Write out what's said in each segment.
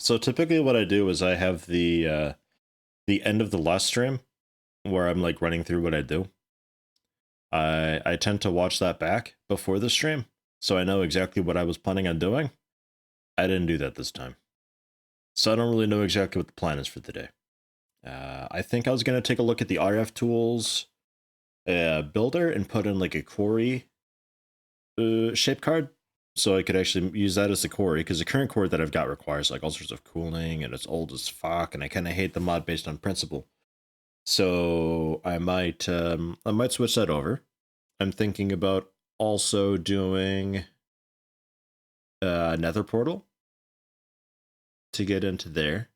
So typically what I do is I have the end of the last stream where I'm like running through what I do. I tend to watch that back before the stream, so I know exactly what I was planning on doing. I didn't do that this time. So I don't really know exactly what the plan is for the day. I think I was going to take a look at the RF tools builder and put in like a Quarry shape card, so I could actually use that as the Quarry, because the current core that I've got requires like all sorts of cooling, and it's old as fuck, and I kind of hate the mod based on principle. So I might switch that over. I'm thinking about also doing a nether portal to get into there,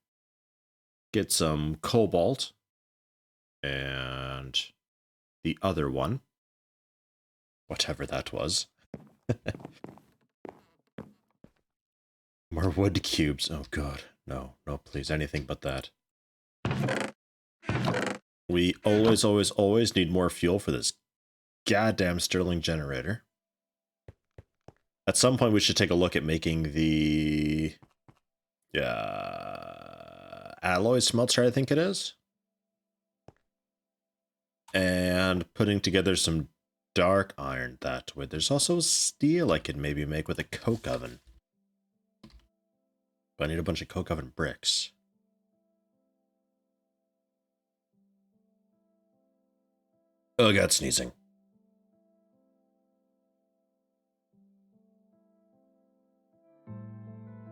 get some cobalt, and the other one, whatever that was. More wood cubes. Oh god, no, please, anything but that. We always need more fuel for this goddamn Stirling generator. At some point we should take a look at making the alloy smelter, I think it is, and putting together some dark iron that way. There's also steel I could maybe make with a coke oven, but I need a bunch of coke oven bricks. Oh god, sneezing.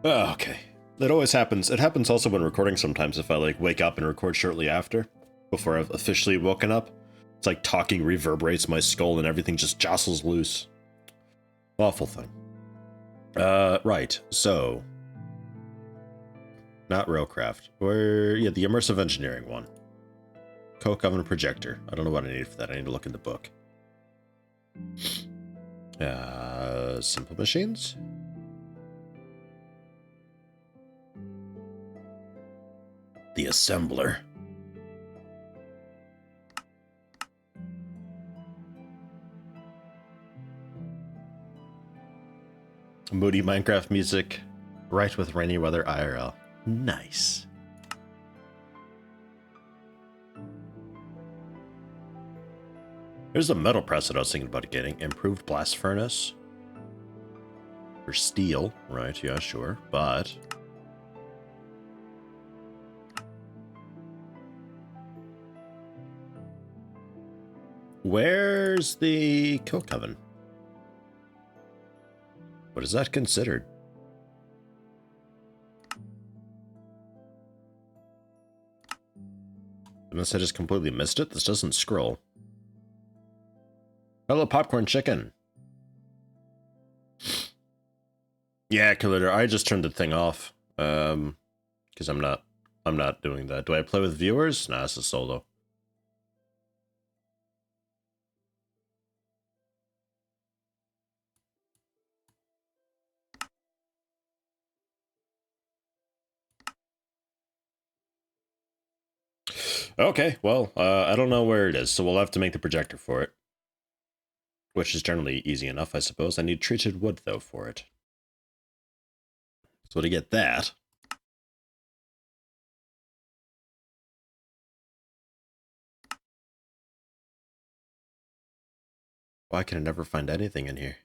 Oh, okay. It always happens. It happens also when recording sometimes, if I like wake up and record shortly after, before I've officially woken up. It's like talking reverberates my skull and everything just jostles loose. Awful thing. Right, so... Not Railcraft. Yeah, the immersive engineering one. Coke oven projector. I don't know what I need for that. I need to look in the book. Simple machines? The assembler. Moody Minecraft music, right with rainy weather IRL. Nice. Here's a metal press that I was thinking about getting. Improved blast furnace. For steel, right, yeah, sure, but... Where's the coke oven? What is that considered? Unless I just completely missed it, this doesn't scroll. Hello, popcorn chicken. Yeah, Collider, I just turned the thing off. Because I'm not doing that. Do I play with viewers? Nah, it's a solo. Okay, well, I don't know where it is, so we'll have to make the projector for it. Which is generally easy enough, I suppose. I need treated wood, though, for it. So to get that... Why can I never find anything in here?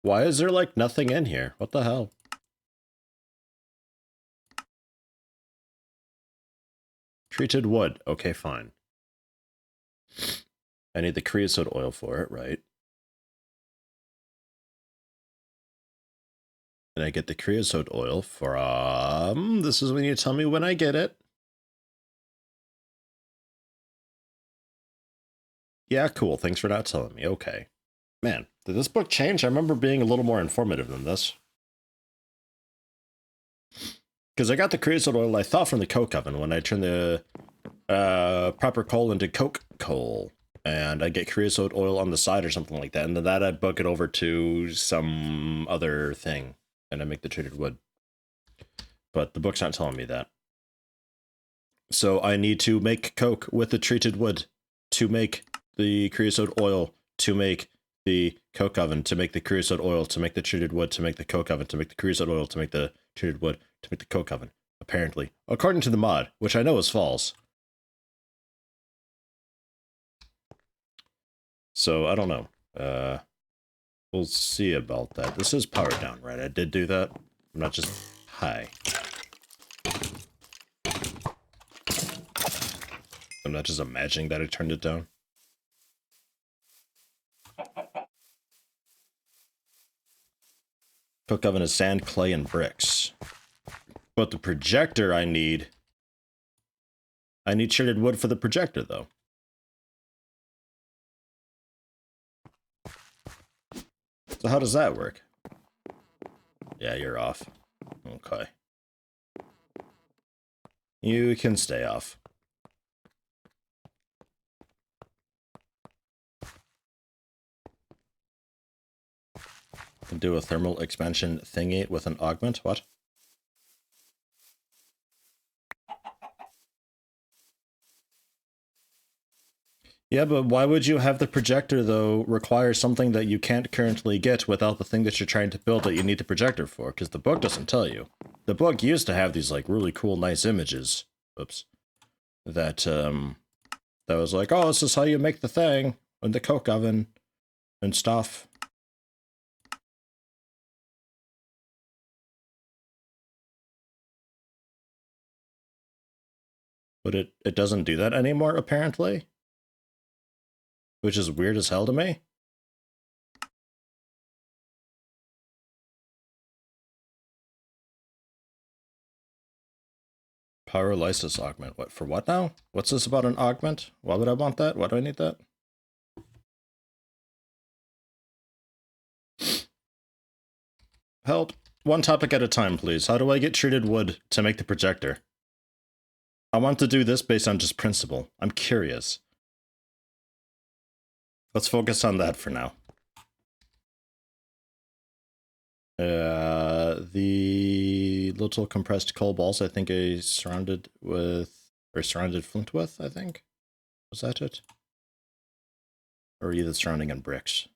Why is there, like, nothing in here? What the hell? Treated wood. Okay, fine. I need the creosote oil for it, right? And I get the creosote oil from... This is when you tell me when I get it. Yeah, cool. Thanks for not telling me. Okay. Man, did this book change? I remember being a little more informative than this. Because I got the creosote oil, I thought, from the coke oven when I turned the proper coal into coke coal. And I get creosote oil on the side or something like that. And then that I book it over to some other thing. And I make the treated wood. But the book's not telling me that. So I need to make coke with the treated wood to make the creosote oil, to make the coke oven, to make the creosote oil, to make the treated wood, to make the coke oven, to make the creosote oil, to make the treated wood, to make the coke oven. Apparently, according to the mod, which I know is false. So I don't know. We'll see about that. This is powered down, right? I did do that. I'm not just high. I'm not just imagining that I turned it down. Cook oven is sand, clay, and bricks. But the projector I need treated wood for the projector, though. So how does that work? Yeah, you're off. Okay. You can stay off. Can do a thermal expansion thingy with an augment? What? Yeah, but why would you have the projector, though, require something that you can't currently get without the thing that you're trying to build that you need the projector for? Because the book doesn't tell you. The book used to have these, like, really cool, nice images. Oops. That was like, oh, this is how you make the thing, and the coke oven, and stuff. But it doesn't do that anymore, apparently. Which is weird as hell to me. Power lysis augment. What, for what now? What's this about an augment? Why would I want that? Why do I need that? Help. One topic at a time, please. How do I get treated wood to make the projector? I want to do this based on just principle. I'm curious. Let's focus on that for now. The little compressed coal balls, I think I surrounded flint with, I think. Was that it? Or either surrounding on bricks.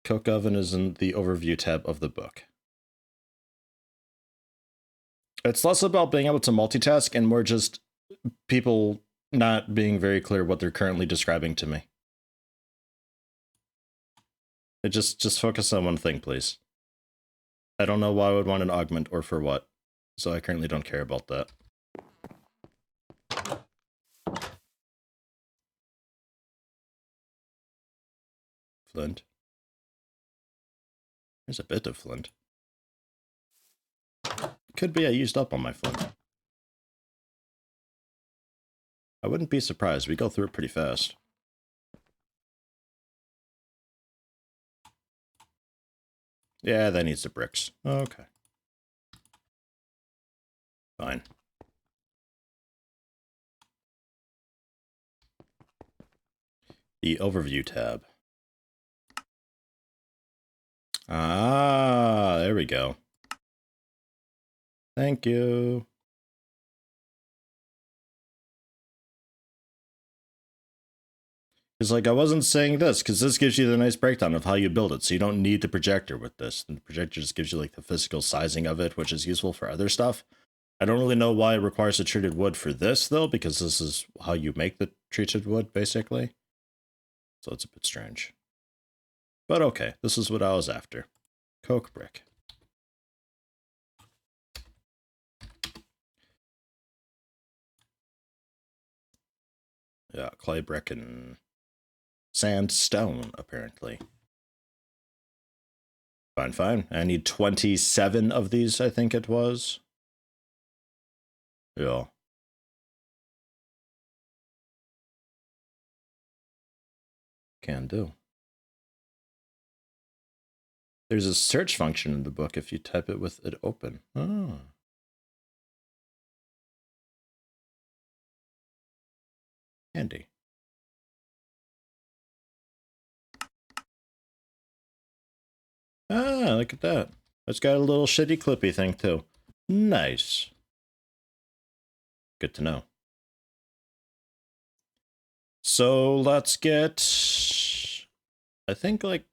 Coke oven is in the overview tab of the book. It's less about being able to multitask and more just people not being very clear what they're currently describing to me. Just focus on one thing, please. I don't know why I would want an augment or for what, so I currently don't care about that. Flint. There's a bit of flint. Could be I used up on my flint. I wouldn't be surprised. We go through it pretty fast. Yeah, that needs the bricks. Okay. Fine. The overview tab. Ah, there we go. Thank you. It's like, I wasn't saying this, because this gives you the nice breakdown of how you build it, so you don't need the projector with this. And the projector just gives you, like, the physical sizing of it, which is useful for other stuff. I don't really know why it requires the treated wood for this, though, because this is how you make the treated wood, basically. So it's a bit strange. But okay, this is what I was after. Coke brick. Yeah, clay brick and sandstone, apparently. Fine, fine. I need 27 of these, I think it was. Yeah. Can do. There's a search function in the book if you type it with it open. Oh. Handy. Ah, look at that. It's got a little shitty clippy thing too. Nice. Good to know. So let's get, I think, like,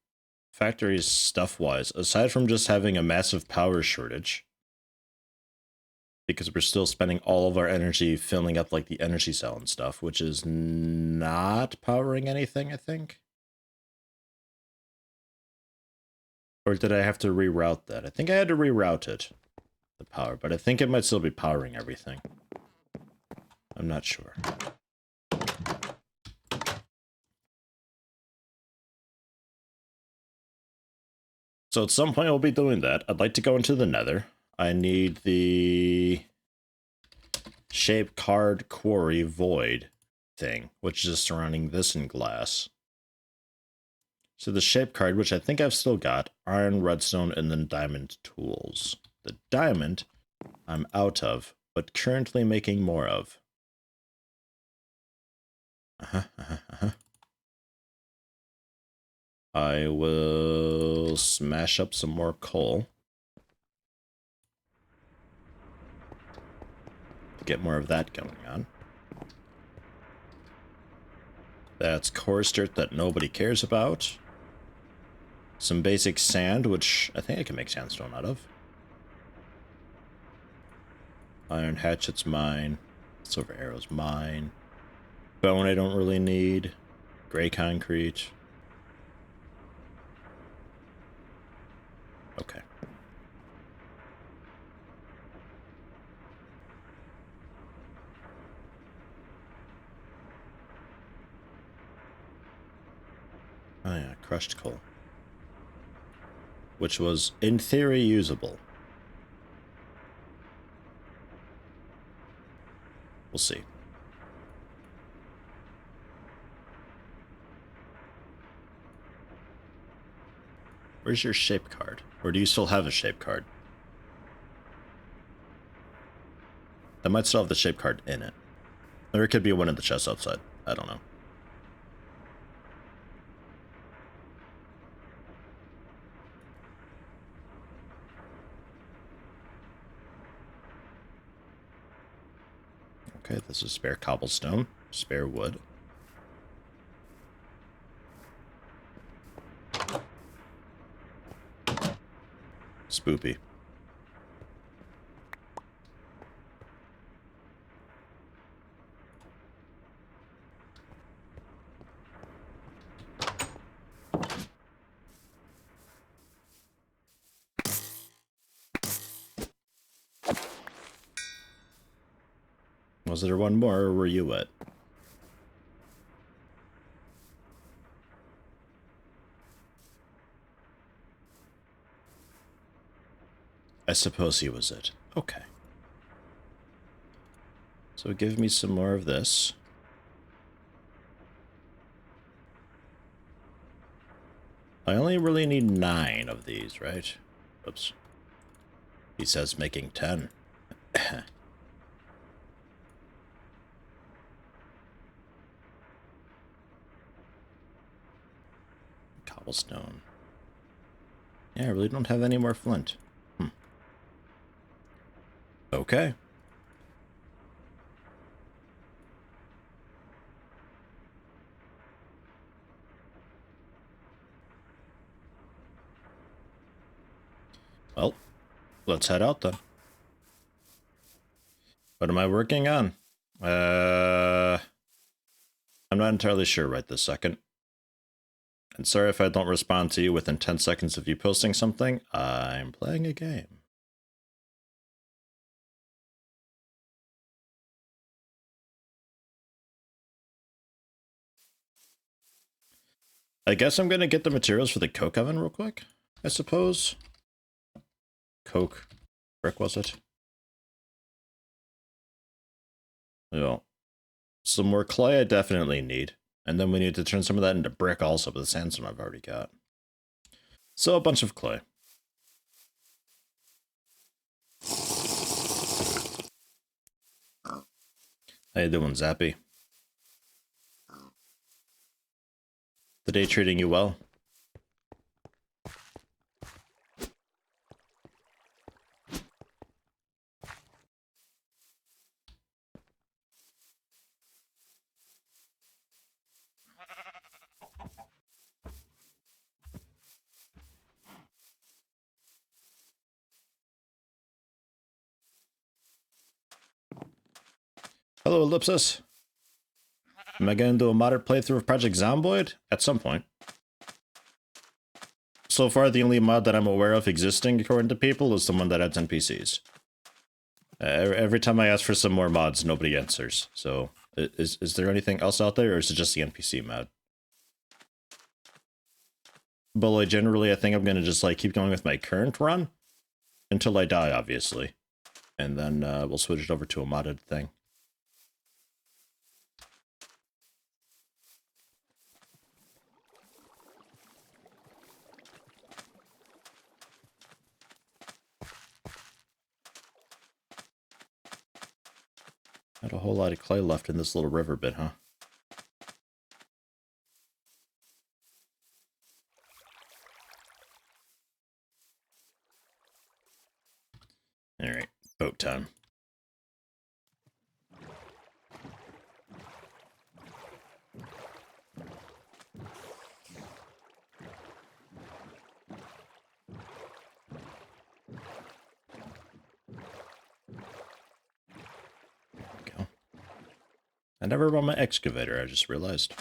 factories stuff-wise, aside from just having a massive power shortage, because we're still spending all of our energy filling up, like, the energy cell and stuff, which is not powering anything, I think. Or did I have to reroute that? I think I had to reroute it, the power, but I think it might still be powering everything. I'm not sure. So at some point I'll be doing that. I'd like to go into the nether. I need the shape card quarry void thing, which is surrounding this in glass. So the shape card, which I think I've still got, iron, redstone, and then diamond tools. The diamond I'm out of, but currently making more of. I will smash up some more coal. Get more of that going on. That's coarse dirt that nobody cares about. Some basic sand, which I think I can make sandstone out of. Iron hatchet's mine. Silver arrow's mine. Bone I don't really need. Gray concrete. Okay. Oh yeah, crushed coal. Which was, in theory, usable. We'll see. Where's your shape card? Or do you still have a shape card? That might still have the shape card in it. Or it could be one of the chests outside. I don't know. Okay, this is spare cobblestone. Spare wood. Spoopy. Was there one more, or were you it? I suppose he was it. Okay. So give me some more of this. I only really need 9 of these, right? Oops. He says making 10. Cobblestone. Yeah, I really don't have any more flint. Okay. Well, let's head out then. What am I working on? I'm not entirely sure right this second. And sorry if I don't respond to you within 10 seconds of you posting something. I'm playing a game. I guess I'm gonna get the materials for the coke oven real quick, I suppose. Coke brick, was it? Yeah. Some more clay I definitely need. And then we need to turn some of that into brick also, but the sandstone I've already got. So a bunch of clay. How you doing, Zappy? The day treating you well? Hello, Ellipsis. Am I going to do a modded playthrough of Project Zomboid? At some point. So far, the only mod that I'm aware of existing, according to people, is the one that adds NPCs. Every time I ask for some more mods, nobody answers. So, is there anything else out there, or is it just the NPC mod? But like, generally, I think I'm going to just like keep going with my current run until I die, obviously. And then we'll switch it over to a modded thing. Not a whole lot of clay left in this little river bit, huh? Alright, boat time. I never brought my excavator, I just realized.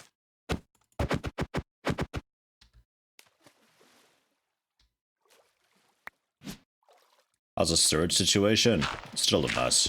How's the storage situation? Still a mess.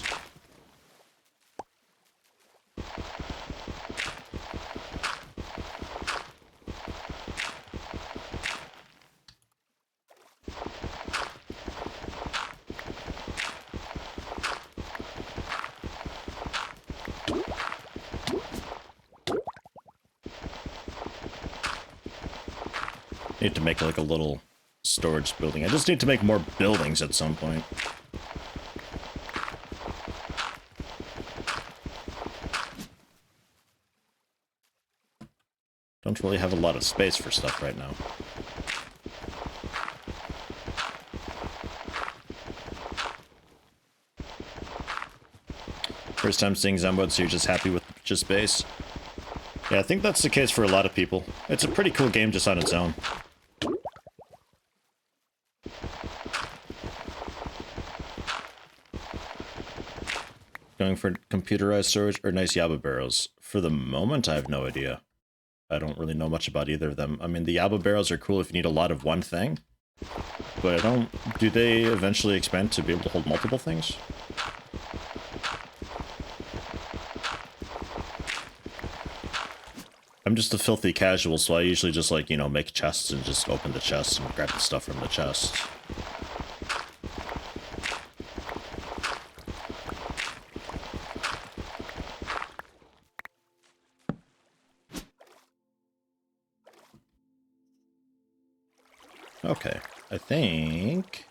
Need to make like a little storage building. I just need to make more buildings at some point. Don't really have a lot of space for stuff right now. First time seeing Zomboid, so you're just happy with just space? Yeah, I think that's the case for a lot of people. It's a pretty cool game just on its own. Going for computerized storage or nice Yaba barrels? For the moment, I have no idea. I don't really know much about either of them. I mean, the Yaba barrels are cool if you need a lot of one thing. But I don't... Do they eventually expand to be able to hold multiple things? I'm just a filthy casual, so I usually just, like, you know, make chests and just open the chests and grab the stuff from the chest. Okay, I think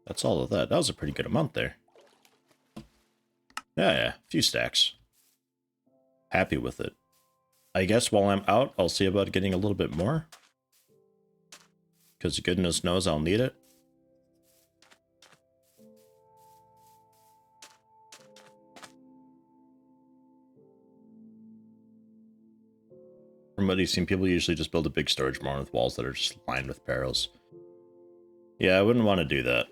that's all of that. That was a pretty good amount there. Yeah, a few stacks. Happy with it. I guess while I'm out, I'll see about getting a little bit more. Because goodness knows I'll need it. From what you've seen, people usually just build a big storage barn with walls that are just lined with barrels. Yeah, I wouldn't want to do that.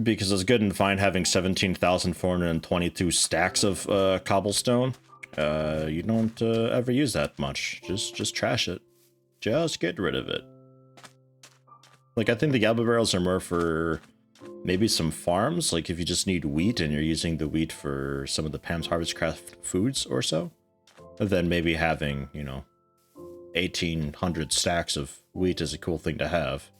Because it's good and fine having 17,422 stacks of cobblestone. You don't ever use that much. Just trash it. Just get rid of it. Like, I think the Yaba barrels are more for maybe some farms. Like, if you just need wheat and you're using the wheat for some of the Pam's Harvest Craft foods or so. Then maybe having, you know, 1,800 stacks of wheat is a cool thing to have.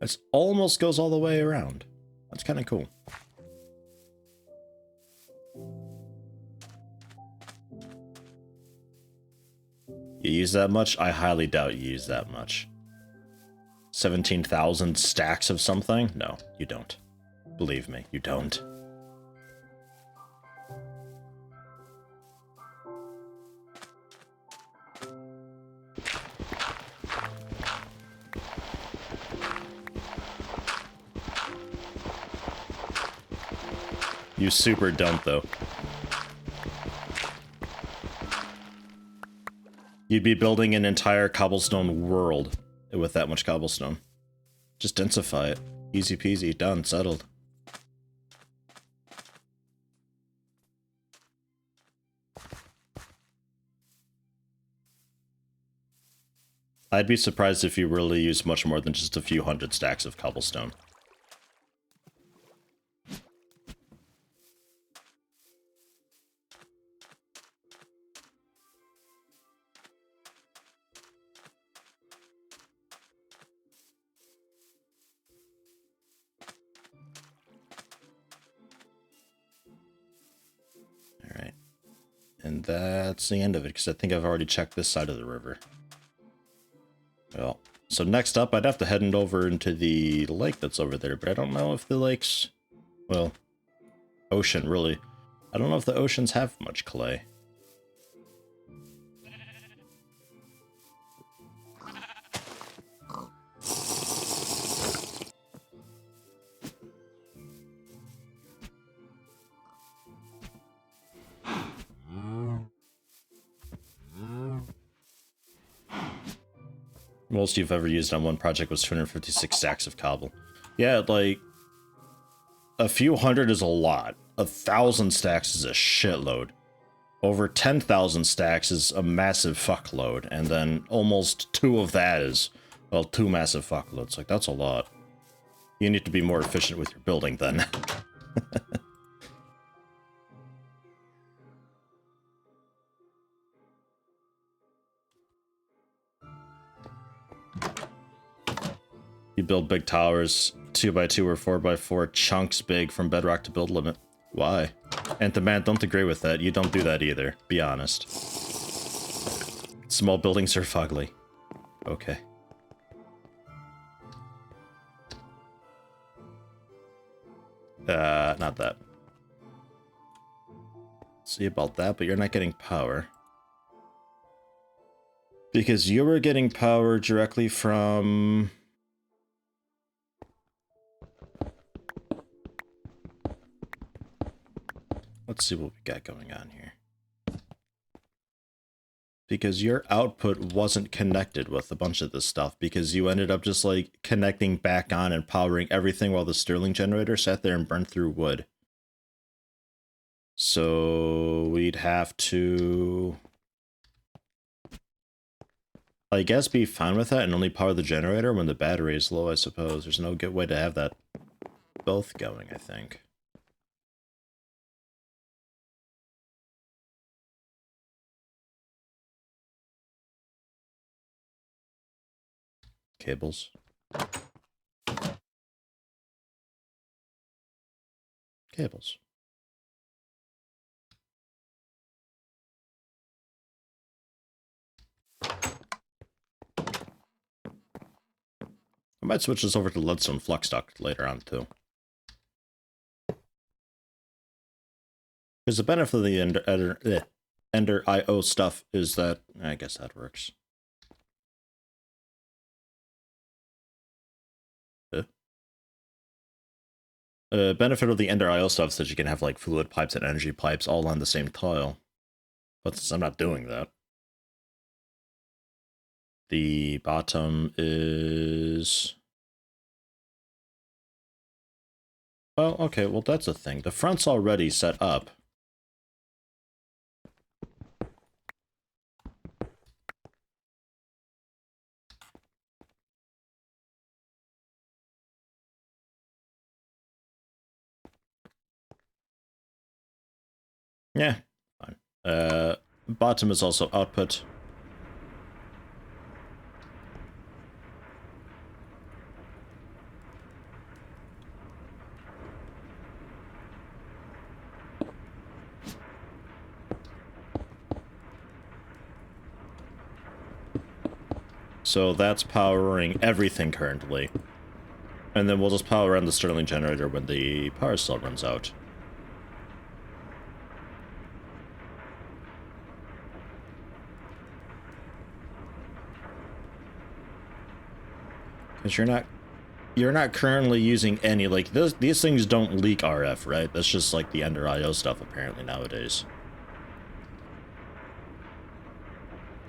This almost goes all the way around. That's kind of cool. You use that much? I highly doubt you use that much. 17,000 stacks of something? No, you don't. Believe me, you don't. You super don't, though. You'd be building an entire cobblestone world with that much cobblestone. Just densify it. Easy peasy, done, settled. I'd be surprised if you really use much more than just a few hundred stacks of cobblestone. Alright. And that's the end of it, because I think I've already checked this side of the river. Well, so next up, I'd have to head over into the lake that's over there, but I don't know if the lake's... well, ocean, really. I don't know if the oceans have much clay. Most you've ever used on one project was 256 stacks of cobble. Yeah, like, a few hundred is a lot. 1,000 stacks is a shitload. Over 10,000 stacks is a massive fuckload, and then almost 2 of that is, well, 2 massive fuckloads. Like, that's a lot. You need to be more efficient with your building, then. You build big towers, 2x2 or 4x4 chunks big from bedrock to build limit. Why? And the man, don't agree with that. You don't do that either. Be honest. Small buildings are fugly. Okay. Not that. See about that, but you're not getting power. Because you were getting power directly from... let's see what we got going on here. Because your output wasn't connected with a bunch of this stuff, because you ended up just like connecting back on and powering everything while the Stirling generator sat there and burned through wood. So we'd have to, I guess, be fine with that and only power the generator when the battery is low, I suppose. There's no good way to have that both going, I think. Cables. Cables. I might switch this over to leadstone flux duct later on, too. Because the benefit of the Ender IO stuff is that... I guess that works. Benefit of the Ender IO stuff is that you can have, like, fluid pipes and energy pipes all on the same tile. But since I'm not doing that... the bottom is... well, okay, well, that's a thing. The front's already set up. Yeah, fine. Bottom is also output. So that's powering everything currently. And then we'll just power on the Stirling generator when the power cell runs out. Because you're not you're not currently using any, like, these things don't leak RF, right? That's just like the Ender IO stuff apparently nowadays.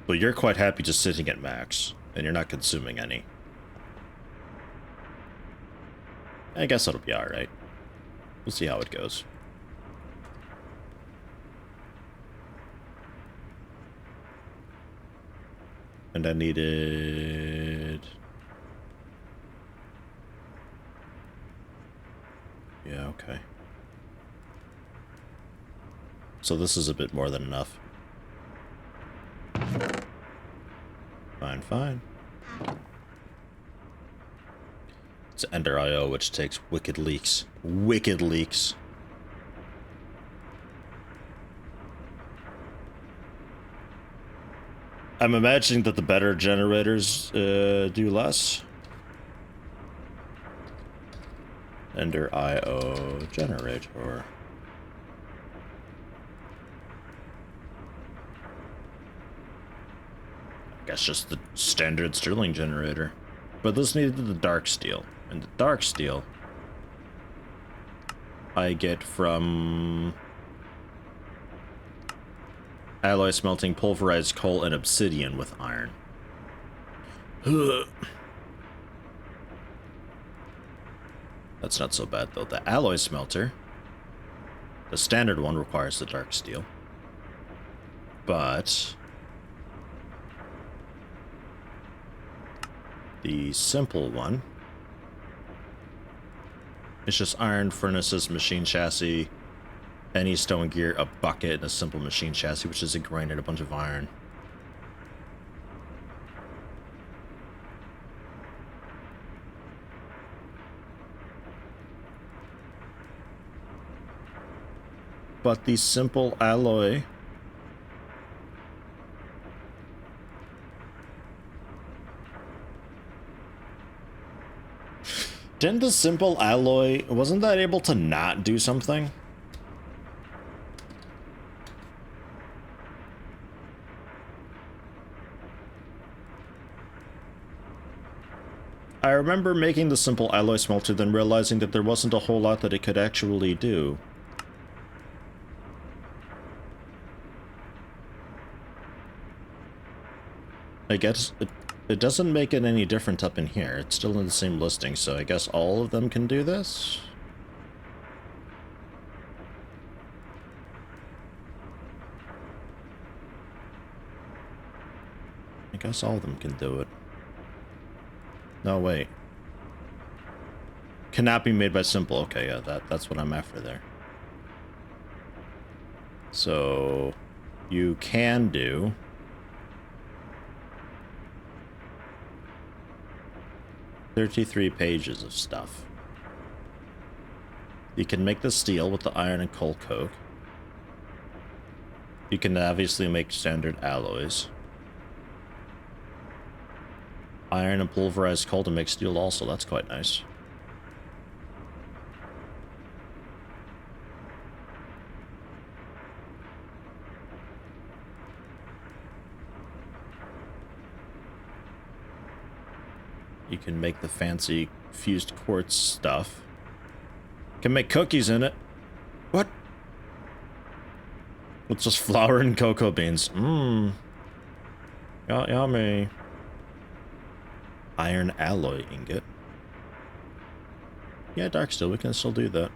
But you're quite happy just sitting at max, and you're not consuming any. I guess that'll be alright. We'll see how it goes. And I needed... Yeah, okay. So this is a bit more than enough. Fine, fine. It's Ender IO, which takes wicked leaks. Wicked leaks. I'm imagining that the better generators do less. Ender IO generator. I guess just the standard Stirling generator. But this needed the dark steel. And the dark steel I get from alloy smelting pulverized coal and obsidian with iron. That's not so bad though. The alloy smelter, the standard one, requires the dark steel. But the simple one, it's just iron furnaces, machine chassis, any stone gear, a bucket, and a simple machine chassis, which is a grain and a bunch of iron. But the simple alloy didn't the simple alloy, wasn't that able to not do something? I remember making the simple alloy smelter, then realizing that there wasn't a whole lot that it could actually do. I guess it doesn't make it any different up in here. It's still in the same listing, so I guess all of them can do this? I guess all of them can do it. No, wait. Cannot be made by simple. Okay, yeah, that's what I'm after there. So, you can do... 33 pages of stuff. You can make the steel with the iron and coal coke. You can obviously make standard alloys. Iron and pulverized coal to make steel also, that's quite nice. You can make the fancy fused quartz stuff. You can make cookies in it. What? It's just flour and cocoa beans. Mmm. Yummy. Iron alloy ingot. Yeah, dark steel, we can still do that.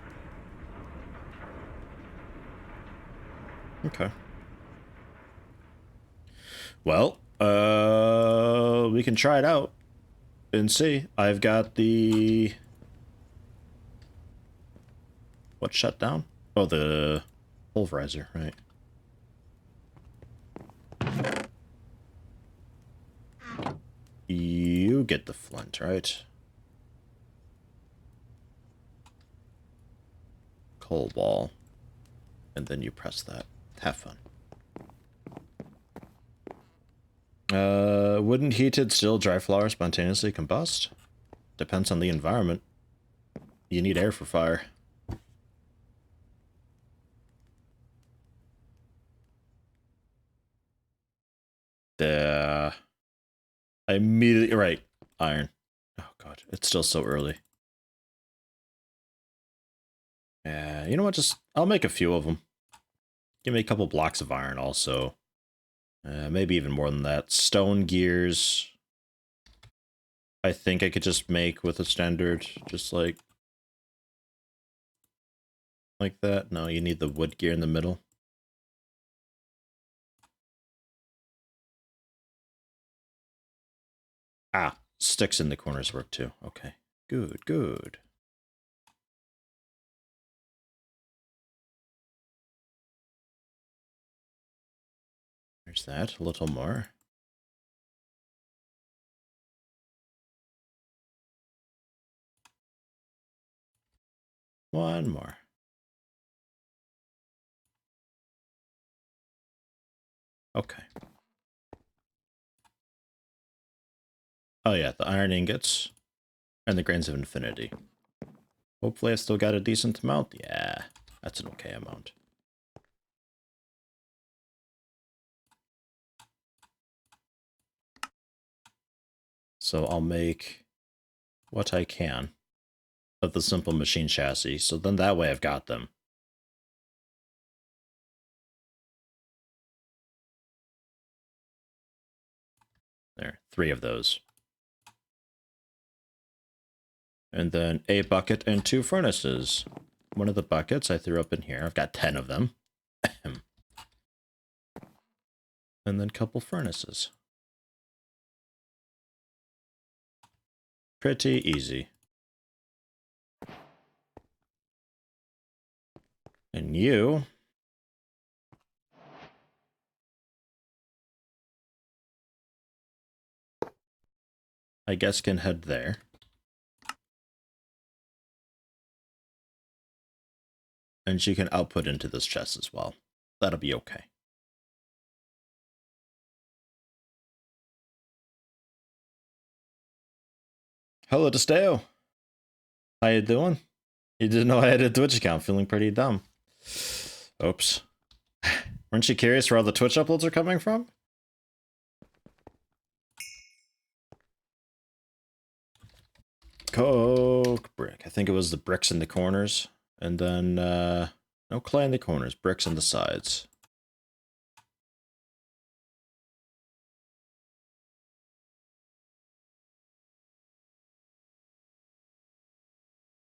Okay. Well, we can try it out and see. I've got the... What shut down? Oh, the pulverizer, right. You get the flint, right? Coal ball. And then you press that. Have fun. Wouldn't heated steel dry flour spontaneously combust? Depends on the environment. You need air for fire. I immediately... Right. Iron. Oh god, it's still so early. Yeah, you know what? I'll make a few of them. Give me a couple blocks of iron also. Maybe even more than that. Stone gears. I think I could just make with a standard, just like that. No, you need the wood gear in the middle. Ah, sticks in the corners work too. Okay, good, good. There's that, a little more. One more. Okay. Oh yeah, the iron ingots and the grains of infinity. Hopefully I still got a decent amount. Yeah, that's an okay amount. So I'll make what I can of the simple machine chassis. So then that way I've got them. There, 3 of those. And then a bucket and 2 furnaces. One of the buckets I threw up in here. I've got 10 of them. And then a couple furnaces. Pretty easy. And you... I guess can head there. And you can output into this chest as well. That'll be okay. Hello, Desteo. How you doing? You didn't know I had a Twitch account. Feeling pretty dumb. Oops. Weren't you curious where all the Twitch uploads are coming from? Coke brick. I think it was the bricks in the corners. And then, no clay in the corners. Bricks in the sides.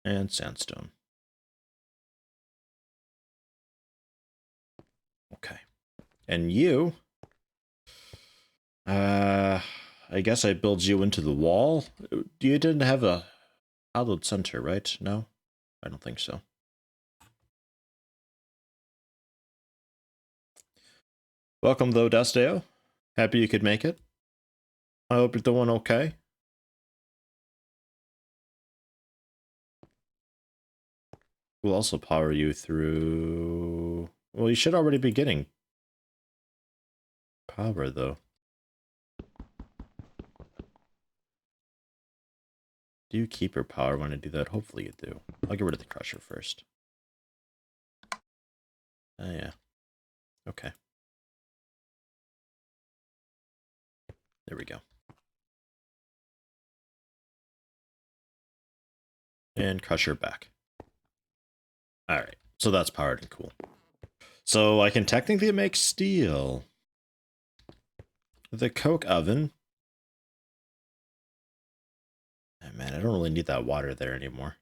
And sandstone. Okay. And you... I guess I build you into the wall. You didn't have a outlet center, right? No? I don't think so. Welcome, though, Desteo. Happy you could make it. I hope you're doing okay. We'll also power you through... Well, you should already be getting power, though. Do you keep your power when I do that? Hopefully you do. I'll get rid of the crusher first. Oh, yeah. Okay. There we go. And crusher back. Alright, so that's powered and cool. So I can technically make steel. The coke oven. Oh, man, I don't really need that water there anymore.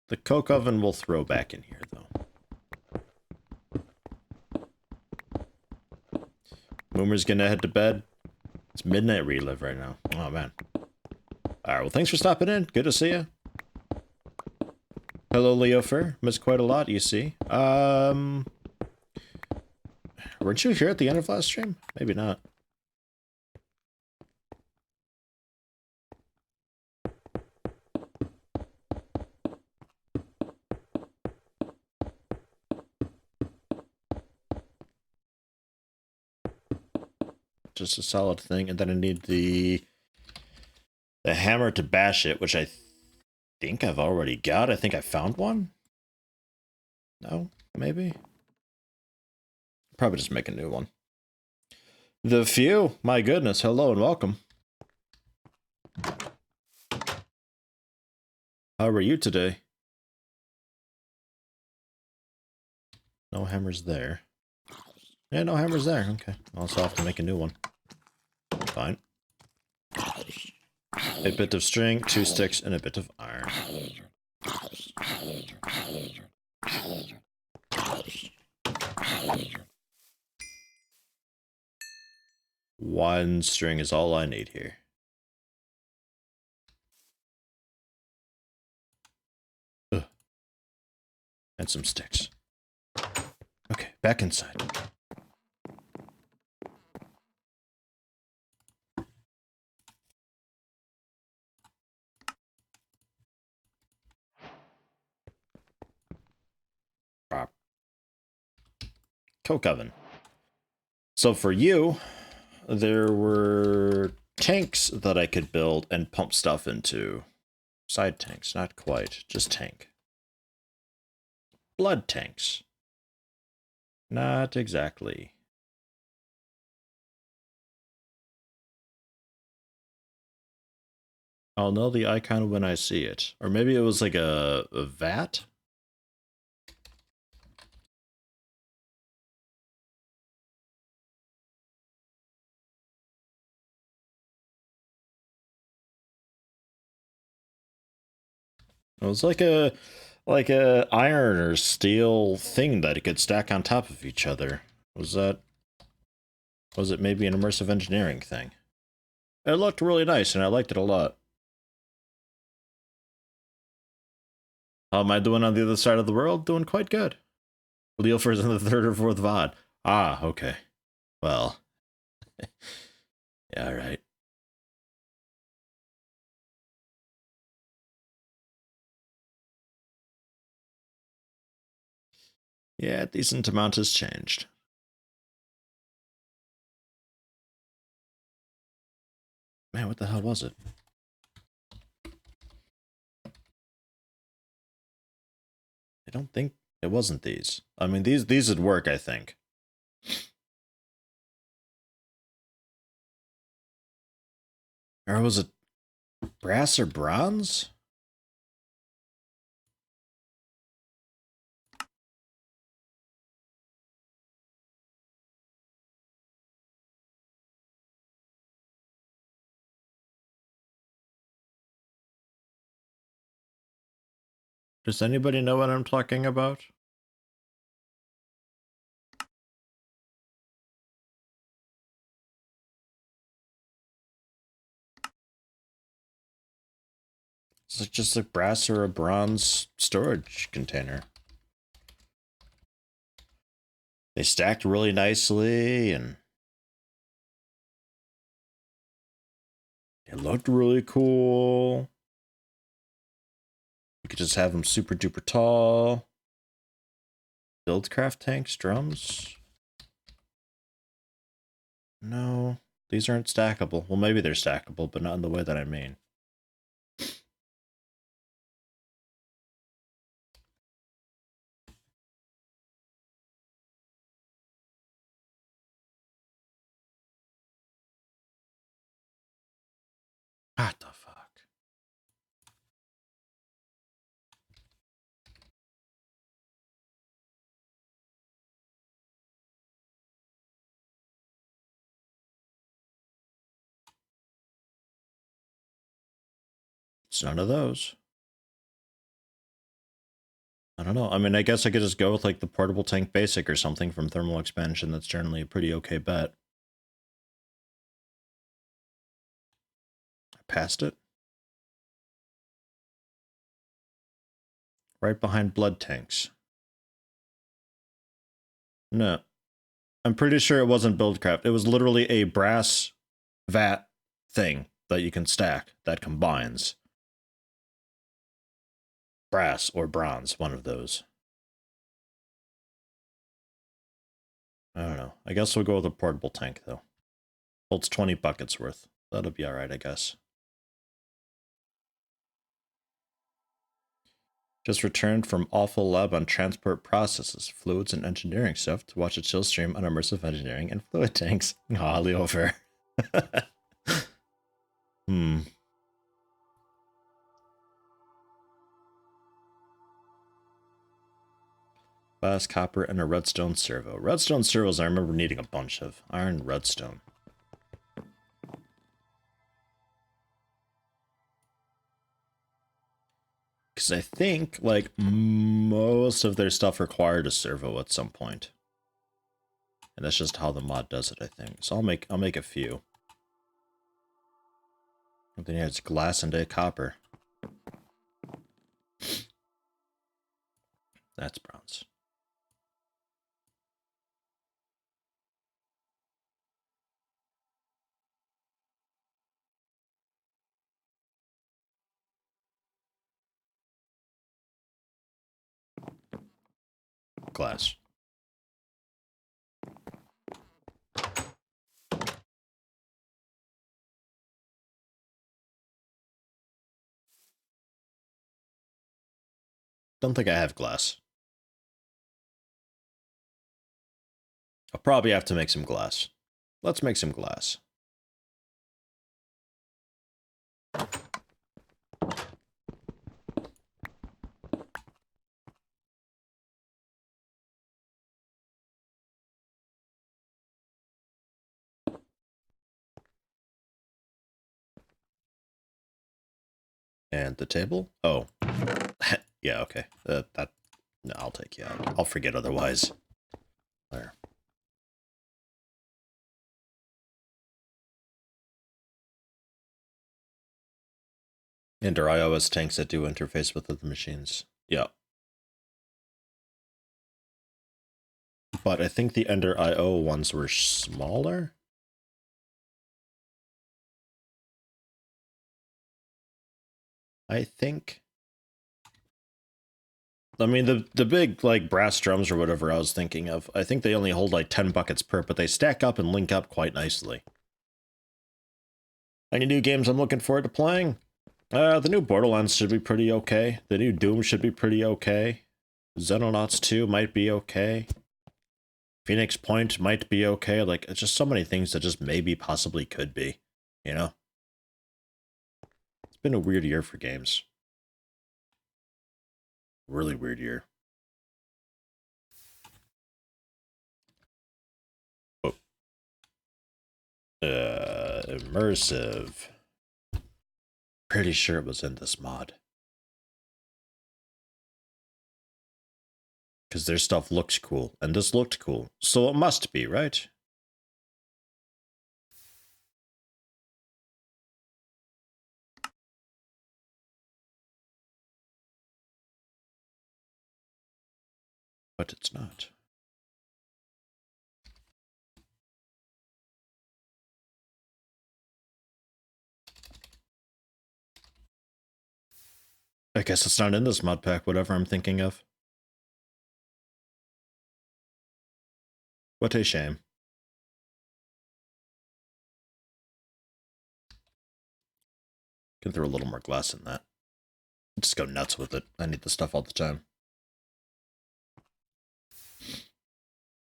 The coke oven will throw back in here, though. Boomer's gonna head to bed. It's midnight where you live right now. Oh, man. Alright, well, thanks for stopping in. Good to see you. Hello, Leo Fur. Missed quite a lot, you see. Weren't you here at the end of last stream? Maybe not. Just a solid thing, and then I need the hammer to bash it, which I think I've already got. I think I found one. No, maybe. Probably just make a new one. The few, my goodness, hello and welcome. How are you today? No hammers there. Yeah, no hammers there. Okay. I'll also have to make a new one. Fine. A bit of string, 2 sticks, and a bit of iron. One string is all I need here. Ugh. And some sticks. Okay, back inside. Coke oven. So for you, there were tanks that I could build and pump stuff into. Side tanks, not quite, just tank. Blood tanks. Not exactly. I'll know the icon when I see it. Or maybe it was like a vat? It was like a iron or steel thing that it could stack on top of each other. Was it maybe an immersive engineering thing? It looked really nice and I liked it a lot. How am I doing on the other side of the world? Doing quite good. Leo first in the 3rd or 4th VOD. Ah, okay. Well. Yeah, alright. Yeah, a decent amount has changed. Man, what the hell was it? I don't think it wasn't these. I mean, these would work, I think. Or was it brass or bronze? Does anybody know what I'm talking about? It's like just a brass or a bronze storage container. They stacked really nicely and it looked really cool. You could just have them super duper tall. Buildcraft tanks, drums. No, these aren't stackable. Well, maybe they're stackable, but not in the way that I mean. What the fuck? It's none of those. I don't know. I mean, I guess I could just go with like the portable tank basic or something from thermal expansion. That's generally a pretty okay bet. I passed it. Right behind blood tanks. No. I'm pretty sure it wasn't Buildcraft. It was literally a brass vat thing that you can stack that combines. Brass or bronze, one of those. I don't know. I guess we'll go with a portable tank, though. Holds 20 buckets worth. That'll be alright, I guess. Just returned from awful lab on transport processes, fluids, and engineering stuff to watch a chill stream on immersive engineering and fluid tanks. Aw, Leo fair. Glass, copper, and a redstone servo. Redstone servos I remember needing a bunch of. Iron, redstone. Because I think, like, most of their stuff required a servo at some point. And that's just how the mod does it, I think. So I'll make a few. And then yeah, it's glass and a copper. That's bronze. Glass. Don't think I have glass. I'll probably have to make some glass. Let's make some glass. And the table? Oh. Yeah, okay. No, I'll take you out. I'll forget otherwise. There. And our iOS tanks that do interface with other machines. Yeah. But I think the Ender IO ones were smaller? I think. I mean, the big, like, brass drums or whatever I was thinking of, I think they only hold, like, 10 buckets per, but they stack up and link up quite nicely. Any new games I'm looking forward to playing? The new Borderlands should be pretty okay. The new Doom should be pretty okay. Xenonauts 2 might be okay. Phoenix Point might be okay. Like, it's just so many things that just maybe possibly could be, you know? It's been a weird year for games. Really weird year. Oh. Immersive. Pretty sure it was in this mod. Because their stuff looks cool, and this looked cool. So it must be, right? But it's not. I guess it's not in this mod pack, whatever I'm thinking of. What a shame. Can throw a little more glass in that. Just go nuts with it. I need the stuff all the time.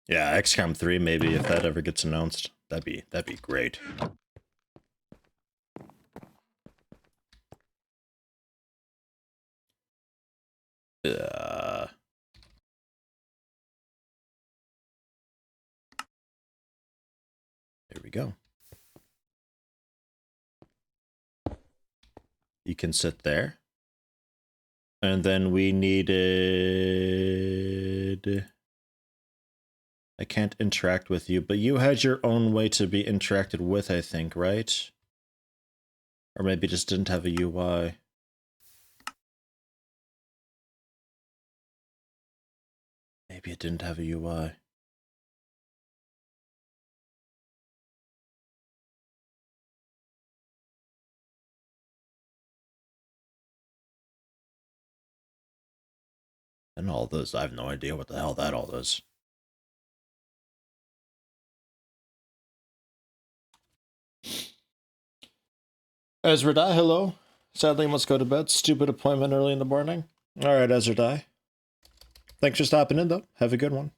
Yeah, XCOM 3 maybe if that ever gets announced. That'd be great. Here we go. You can sit there. And then we needed... I can't interact with you, but you had your own way to be interacted with, I think, right? Or maybe just didn't have a UI. Maybe it didn't have a UI. And all those, I have no idea what the hell that all is. Ezra, hello. Sadly, must go to bed. Stupid appointment early in the morning. All right, Ezra. Thanks for stopping in, though. Have a good one.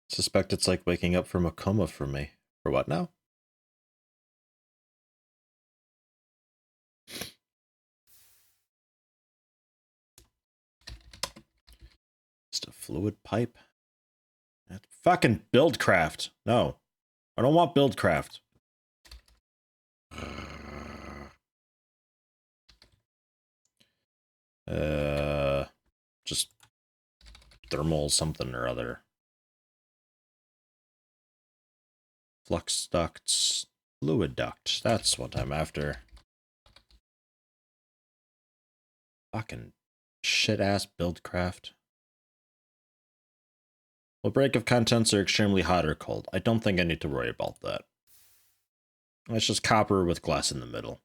Suspect it's like waking up from a coma for me. For what now? Just a fluid pipe. That fucking Buildcraft. No. I don't want Buildcraft. Just thermal something or other. Flux ducts, fluid duct. That's what I'm after. Fucking shit-ass Buildcraft. Well, break of contents are extremely hot or cold. I don't think I need to worry about that. It's just copper with glass in the middle.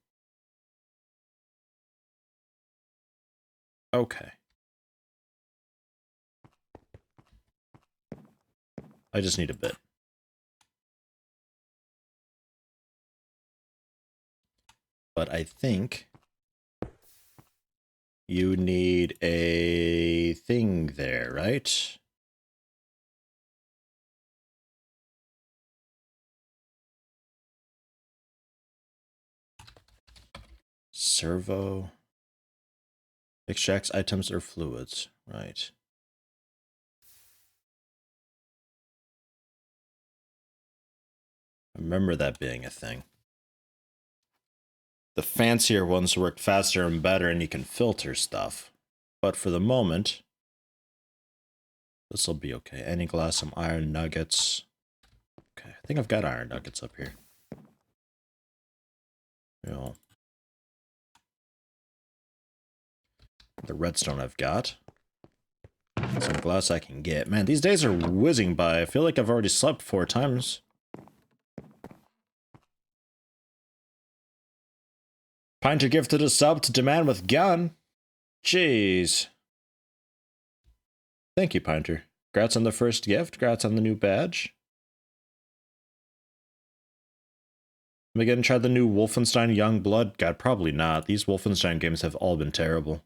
Okay. I just need a bit. But I think you need a thing there, right? Servo. Extracts items or fluids, right. I remember that being a thing. The fancier ones work faster and better and you can filter stuff. But for the moment, this will be okay. Any glass, some iron nuggets. Okay, I think I've got iron nuggets up here. You know, the redstone I've got. Some glass I can get. Man, these days are whizzing by. I feel like I've already slept 4 times. Pinter gifted a sub to demand with gun. Jeez. Thank you, Pinter. Congrats on the first gift. Congrats on the new badge. Am I gonna try the new Wolfenstein Youngblood? God, probably not. These Wolfenstein games have all been terrible.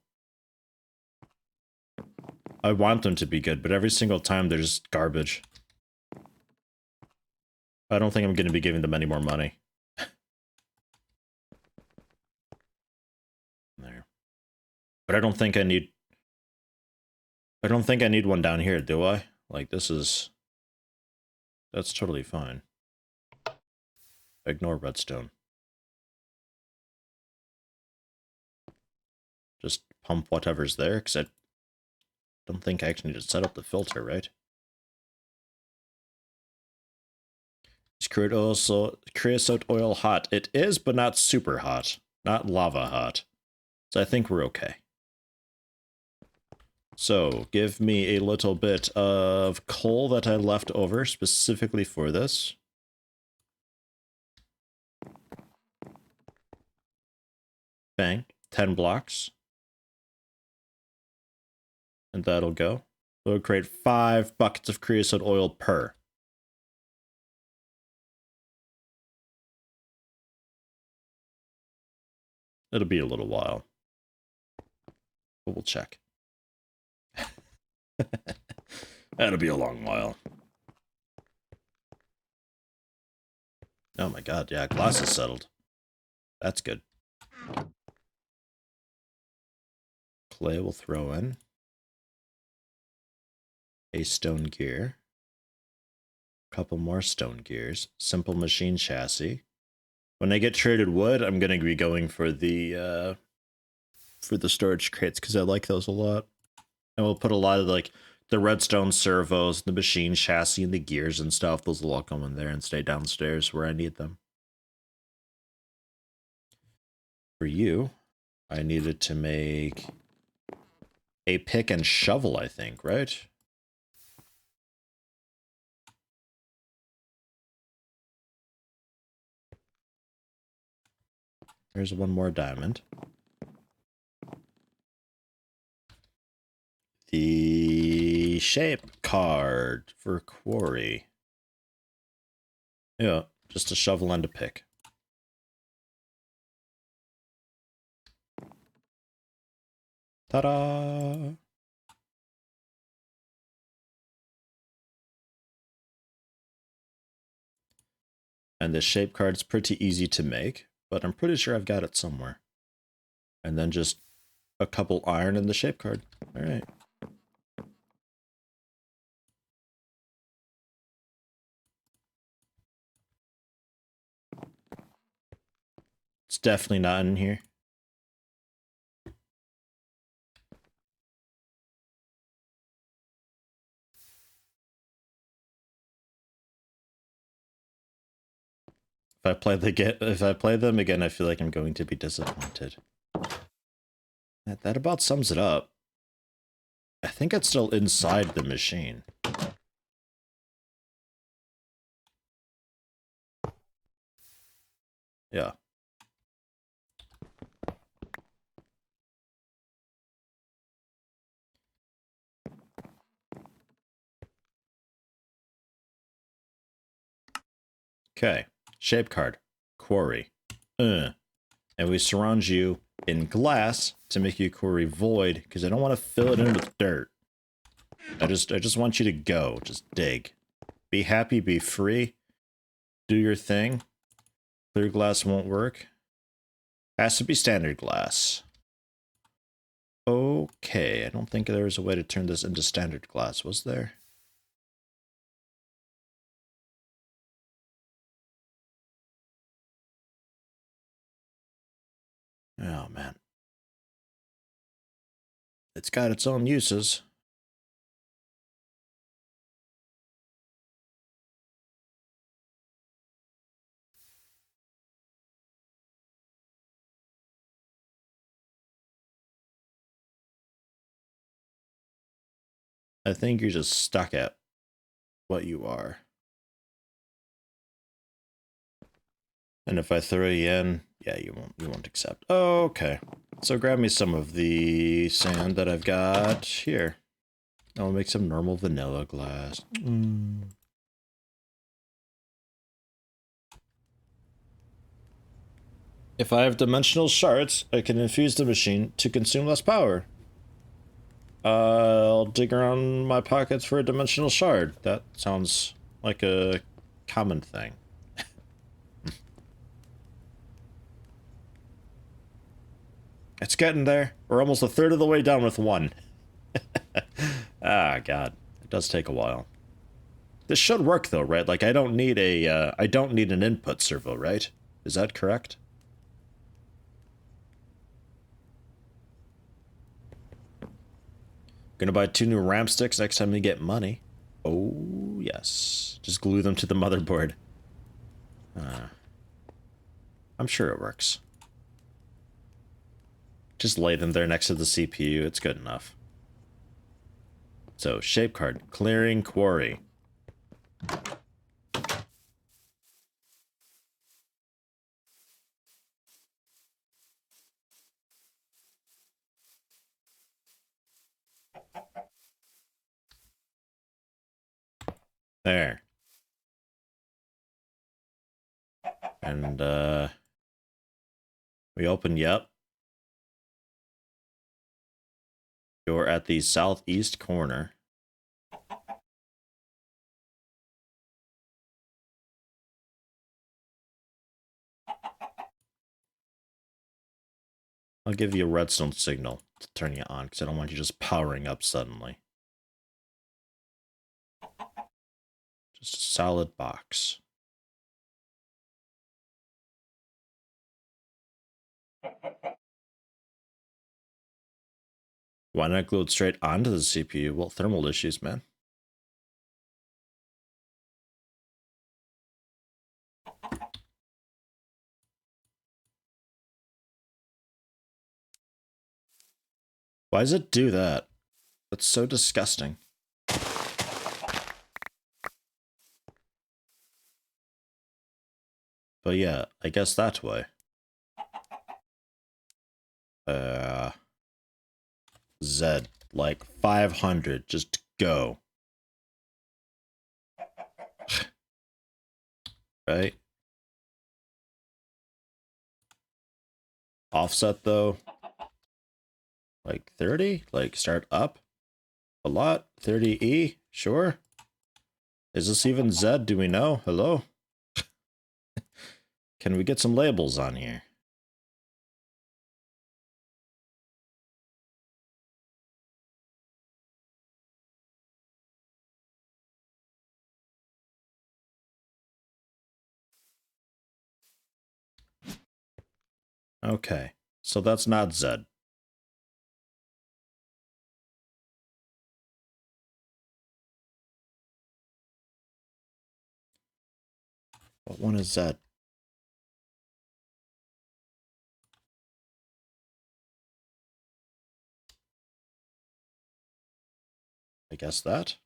I want them to be good, but every single time they're just garbage. I don't think I'm gonna be giving them any more money. There. But I don't think I need one down here, do I? Like, this is... That's totally fine. Ignore redstone. Just pump whatever's there, because I don't think I actually need to set up the filter, right? Is creosote oil hot? It is, but not super hot. Not lava hot. So I think we're okay. So, give me a little bit of coal that I left over specifically for this. Bang. 10 blocks. And that'll go. It'll create 5 buckets of creosote oil per. It'll be a little while. But we'll check. That'll be a long while. Oh my god, yeah, glass is settled. That's good. Clay will throw in. A stone gear. Couple more stone gears. Simple machine chassis. When I get traded wood, I'm gonna be going for the storage crates because I like those a lot. And we'll put a lot of like the redstone servos, the machine chassis, and the gears and stuff. Those will all come in there and stay downstairs where I need them. For you, I needed to make a pick and shovel, I think, right? There's one more diamond. The shape card for Quarry. Yeah, just a shovel and a pick. Ta-da! And the shape card's pretty easy to make, but I'm pretty sure I've got it somewhere. And then just a couple iron in the shape card. All right. It's definitely not in here. If I play them again, I feel like I'm going to be disappointed. That about sums it up. I think it's still inside the machine. Yeah. Okay. Shape card. Quarry. And we surround you in glass to make you quarry void, because I don't want to fill it in with dirt. I just want you to go. Just dig. Be happy, be free. Do your thing. Clear glass won't work. Has to be standard glass. Okay, I don't think there was a way to turn this into standard glass, was there? Oh, man. It's got its own uses. I think you're just stuck at what you are. And if I throw you in, yeah, you won't accept. Okay. So grab me some of the sand that I've got here. I'll make some normal vanilla glass. If I have dimensional shards, I can infuse the machine to consume less power. I'll dig around my pockets for a dimensional shard. That sounds like a common thing. It's getting there. We're almost a third of the way down with one. Ah, God. It does take a while. This should work though, right? Like I don't need an input servo, right? Is that correct? Gonna buy 2 new RAM sticks next time we get money. Oh, yes. Just glue them to the motherboard. I'm sure it works. Just lay them there next to the CPU. It's good enough. So, shape card. Clearing quarry. There. And, we open, yep. You're at the southeast corner. I'll give you a redstone signal to turn you on, because I don't want you just powering up suddenly. Just a solid box. Why not glue it straight onto the CPU? Well, thermal issues, man. Why does it do that? That's so disgusting. But yeah, I guess that way. Z, like 500, just go. Right? Offset though, like 30? Like start up a lot? 30E? Sure. Is this even Z? Do we know? Hello? Can we get some labels on here? Okay, so that's not Z. What one is Z? I guess that.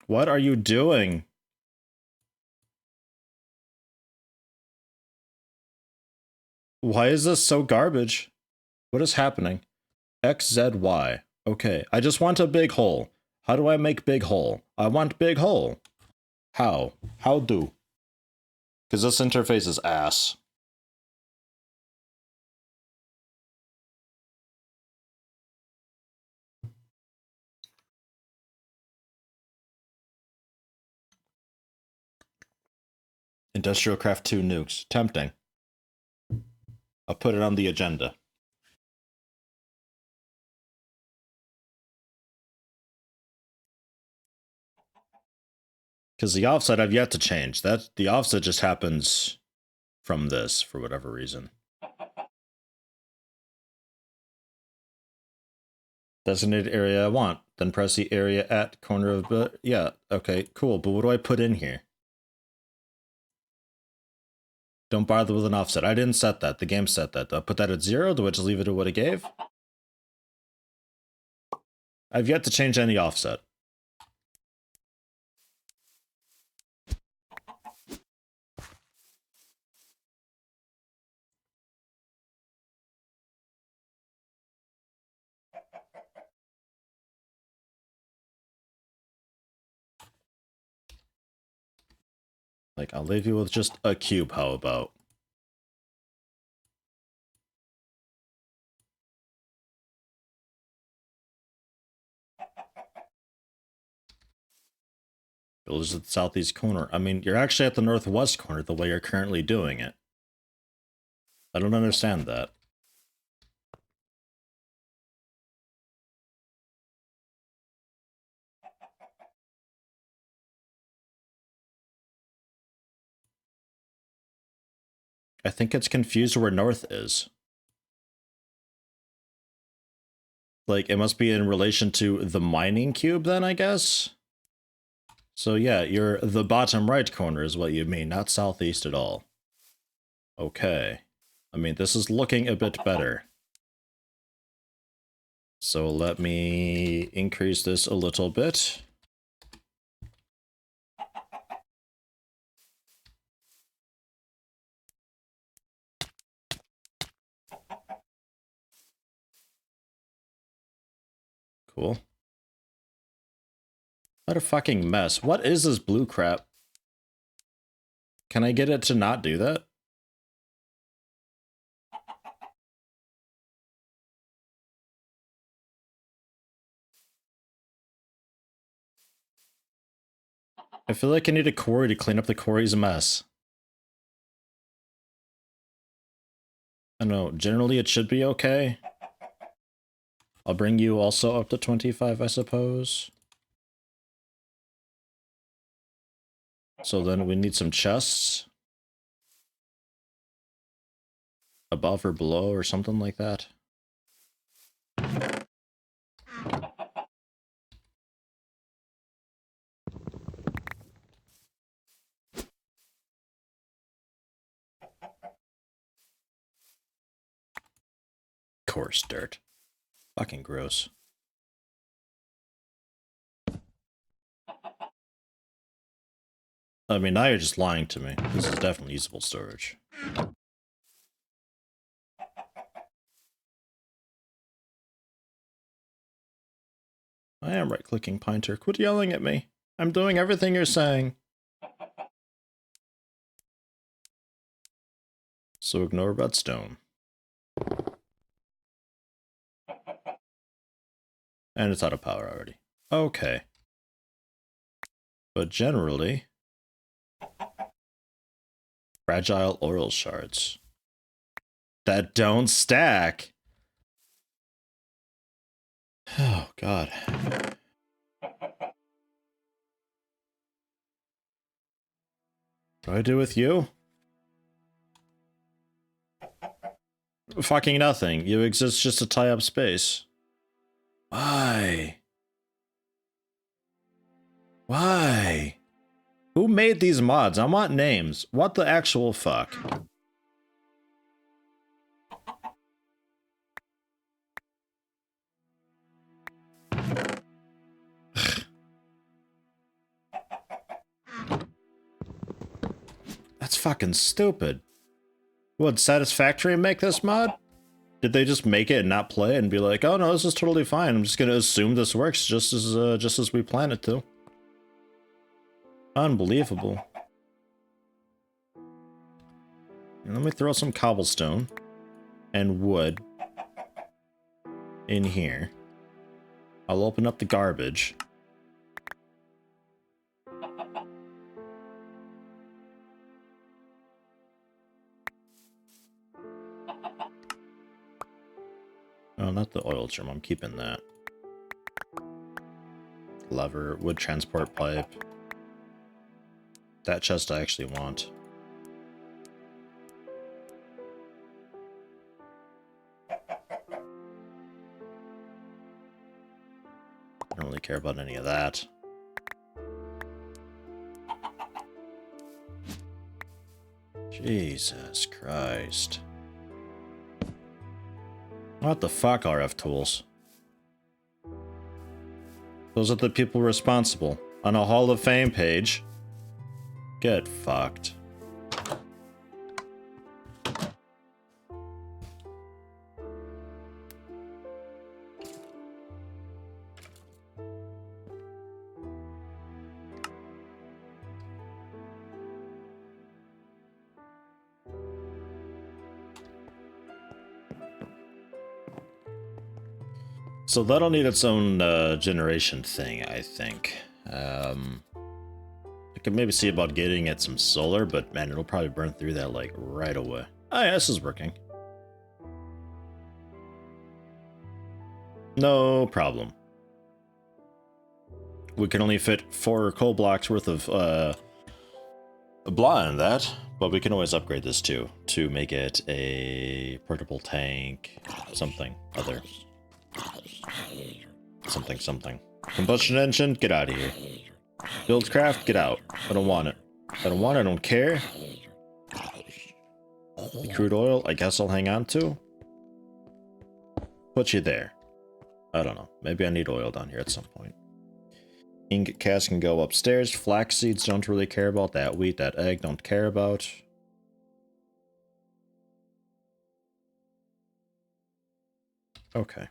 What are you doing? Why is this so garbage? What is happening? X, Z, Y. Okay, I just want a big hole. How do I make big hole? I want big hole. How? How do? Because this interface is ass. Industrial Craft 2 nukes. Tempting. I'll put it on the agenda. Because the offset I've yet to change. The offset just happens from this for whatever reason. Designated area I want. Then press the area at corner of... yeah, okay, cool. But what do I put in here? Don't bother with an offset. I didn't set that. The game set that. Do I put that at 0? Do I just leave it at what it gave? I've yet to change any offset. Like, I'll leave you with just a cube, how about? Village at the southeast corner. I mean, you're actually at the northwest corner the way you're currently doing it. I don't understand that. I think it's confused where north is. Like, it must be in relation to the mining cube then, I guess? So yeah, you're the bottom right corner is what you mean, not southeast at all. Okay. I mean, this is looking a bit better. So let me increase this a little bit. Cool. What a fucking mess. What is this blue crap? Can I get it to not do that? I feel like I need a quarry to clean up the quarry's mess. I don't know, generally it should be okay. I'll bring you also up to 25, I suppose. So then we need some chests. Above or below or something like that. Coarse dirt. Fucking gross. I mean, now you're just lying to me. This is definitely usable storage. I am right-clicking Pinter. Quit yelling at me. I'm doing everything you're saying. So ignore redstone. And it's out of power already. Okay. But generally... fragile oil shards. That don't stack! Oh, God. What do I do with you? Fucking nothing. You exist just to tie up space. Why? Why? Who made these mods? I want names. What the actual fuck? That's fucking stupid. Would Satisfactory make this mod? Did they just make it and not play it and be like, oh no, this is totally fine. I'm just gonna assume this works just as we plan it to. Unbelievable. And let me throw some cobblestone and wood in here. I'll open up the garbage. Oh, not the oil drum. I'm keeping that. Lever, wood transport pipe. That chest I actually want. I don't really care about any of that. Jesus Christ. What the fuck, RF tools? Those are the people responsible. On a Hall of Fame page. Get fucked. So that'll need its own generation thing, I think. I could maybe see about getting it some solar, but man, it'll probably burn through that like right away. Oh yeah, this is working. No problem. We can only fit 4 coal blocks worth of blah in that, but we can always upgrade this too to make it a portable tank, something other. Something. Combustion engine, get out of here. Buildcraft, get out. I don't want it. I don't want it, I don't care. The crude oil, I guess I'll hang on to. Put you there. I don't know. Maybe I need oil down here at some point. Ingot cast can go upstairs. Flax seeds, don't really care about. That wheat, that egg, don't care about. Okay.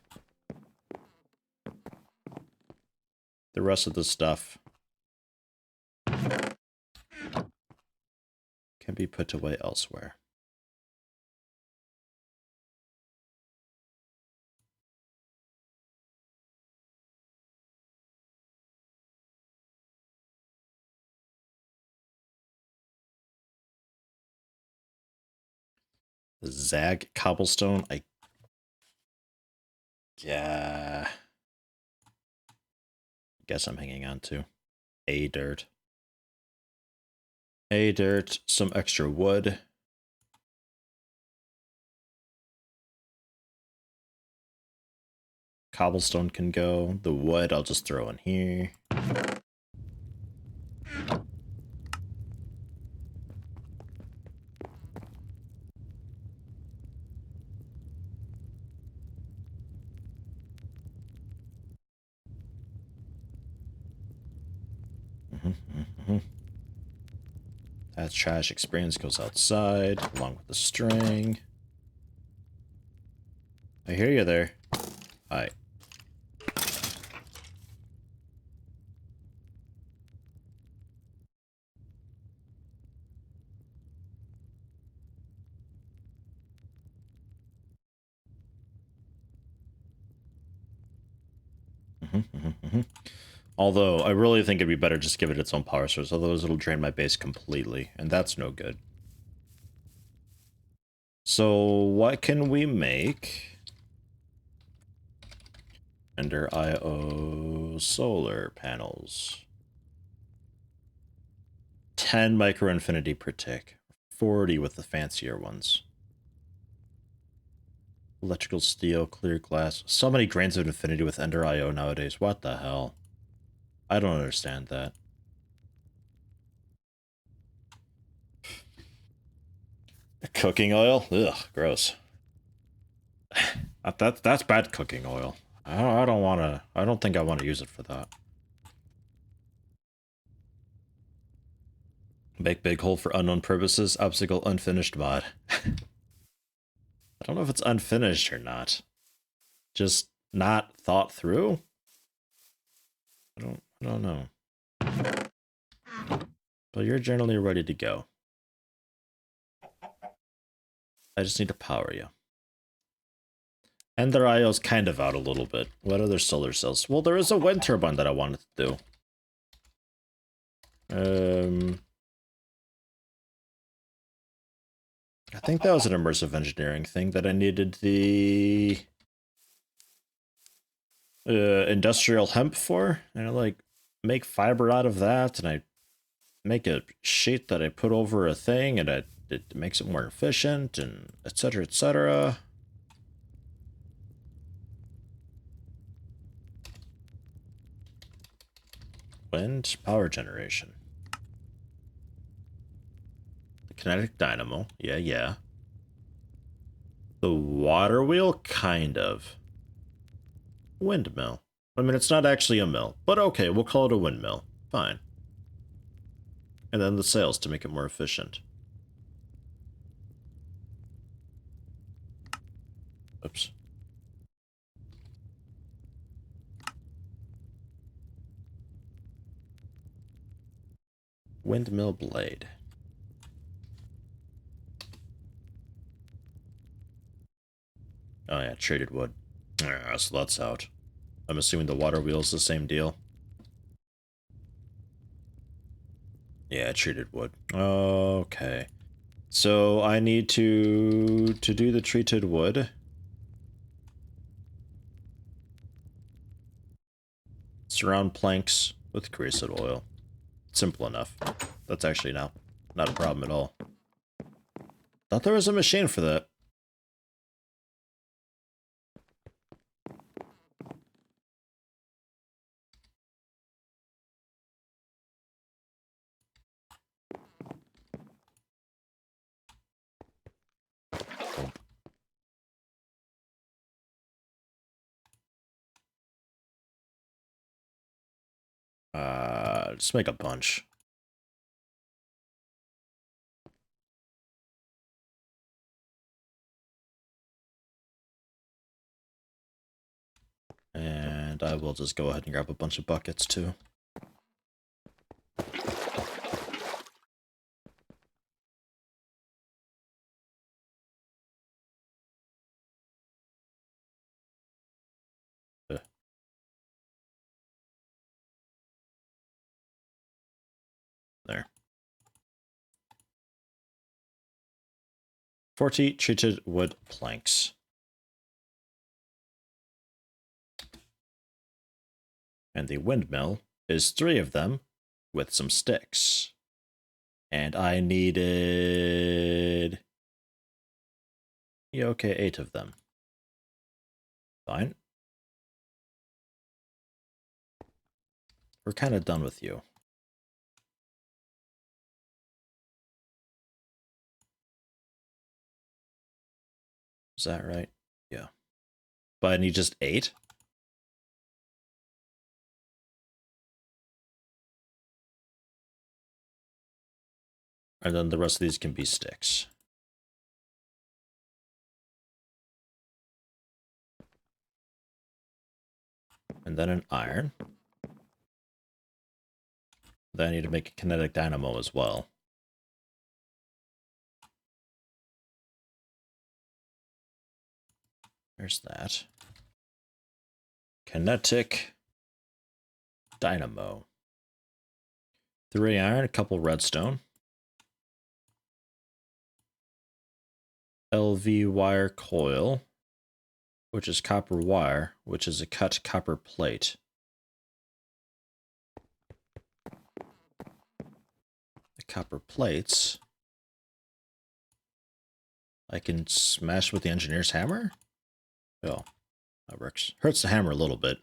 The rest of the stuff can be put away elsewhere. The Zag cobblestone, yeah. Guess I'm hanging on to. A dirt, some extra wood. Cobblestone can go. The wood I'll just throw in here. That trash experience goes outside, along with the string. I hear you there. Hi. Although, I really think it'd be better just give it its own power source, otherwise it'll drain my base completely, and that's no good. So, what can we make? Ender IO solar panels. 10 micro infinity per tick. 40 with the fancier ones. Electrical steel, clear glass. So many grains of infinity with Ender IO nowadays. What the hell? I don't understand that. Cooking oil? Ugh, gross. That's bad cooking oil. I don't want to. I don't think I want to use it for that. Make big hole for unknown purposes. Obstacle unfinished mod. I don't know if it's unfinished or not. Just not thought through. I don't know. But you're generally ready to go. I just need to power you. And their IO's kind of out a little bit. What other solar cells? Well, there is a wind turbine that I wanted to do. I think that was an immersive engineering thing that I needed the industrial hemp for. And I like make fiber out of that, and I make a sheet that I put over a thing, and it makes it more efficient, and etc. etc. Wind power generation. The kinetic dynamo. Yeah. The water wheel, kind of. Windmill. I mean, it's not actually a mill, but okay, we'll call it a windmill. Fine. And then the sails to make it more efficient. Oops. Windmill blade. Oh yeah, traded wood. So that's out. I'm assuming the water wheel's the same deal. Yeah, treated wood. Okay. So I need to do the treated wood. Surround planks with creosote oil. Simple enough. That's actually not a problem at all. Thought there was a machine for that. Just make a bunch. And I will just go ahead and grab a bunch of buckets too. There. 40 treated wood planks. And the windmill is 3 of them with some sticks. And I needed... Yeah, okay, 8 of them. Fine. We're kind of done with you. Is that right? Yeah. But I need just 8? And then the rest of these can be sticks. And then an iron. Then I need to make a kinetic dynamo as well. There's that. Kinetic dynamo. 3 iron, a couple redstone. LV wire coil, which is copper wire, which is a cut copper plate. The copper plates I can smash with the engineer's hammer? Oh, that works. Hurts the hammer a little bit.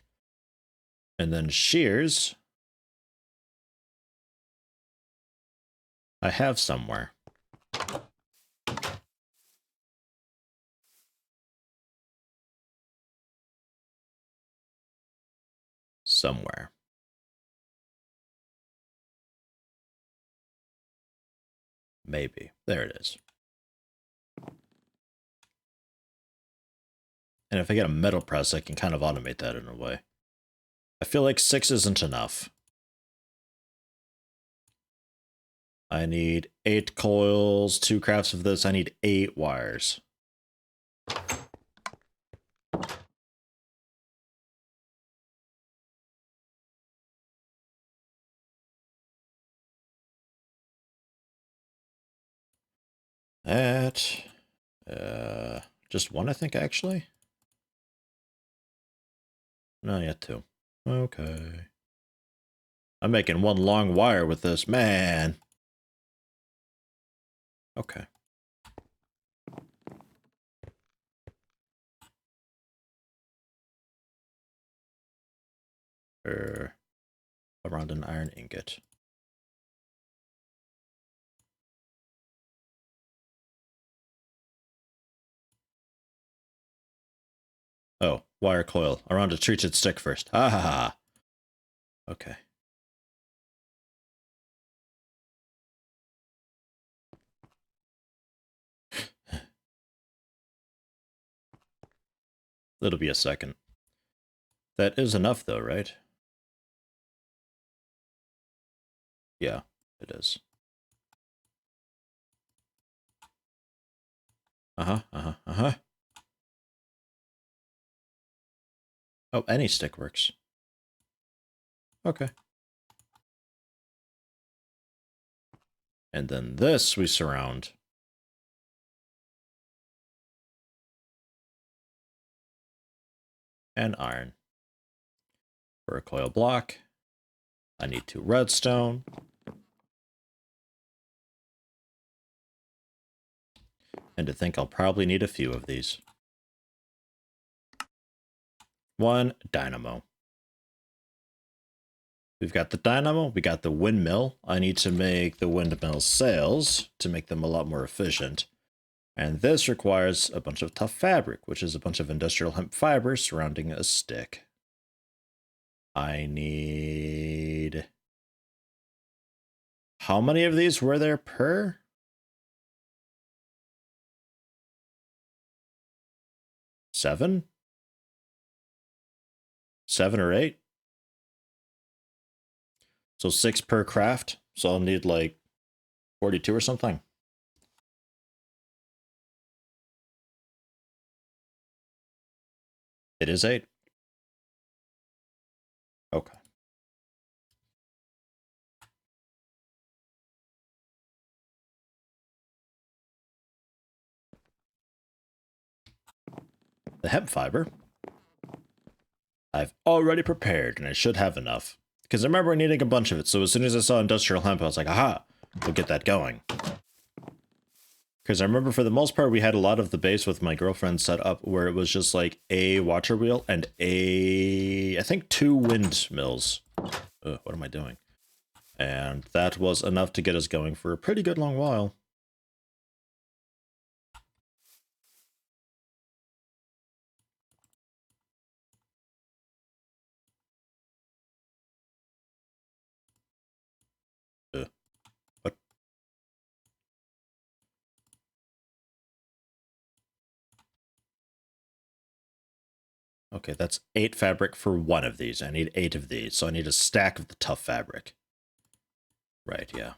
And then shears I have somewhere. Somewhere. Maybe. There it is. And if I get a metal press, I can kind of automate that in a way. I feel like 6 isn't enough. I need 8 coils, 2 crafts of this. I need 8 wires. That, just 1, I think, actually. No, yet 2. Okay. I'm making 1 long wire with this, man. Okay. Around an iron ingot. Oh, wire coil. Around a treated stick first. Ha ha ha. Okay. It'll be a second. That is enough though, right? Yeah, it is. Uh-huh, uh-huh, uh-huh. Oh, any stick works. Okay. And then this we surround. And iron. For a coil block, I need 2 redstone. And to think I'll probably need a few of these. 1 dynamo. We've got the dynamo, we got the windmill. I need to make the windmill sails to make them a lot more efficient. And this requires a bunch of tough fabric, which is a bunch of industrial hemp fiber surrounding a stick. I need... How many of these were there per? 7? 7 or 8? So 6 per craft. So I'll need like 42 or something. It is 8. Okay. The hemp fiber I've already prepared, and I should have enough. Because I remember needing a bunch of it, so as soon as I saw industrial hemp, I was like, aha, we'll get that going. Because I remember for the most part, we had a lot of the base with my girlfriend set up where it was just like a water wheel and I think 2 windmills. What am I doing? And that was enough to get us going for a pretty good long while. What? Okay, that's 8 fabric for 1 of these. I need 8 of these, so I need a stack of the tough fabric. Right, yeah.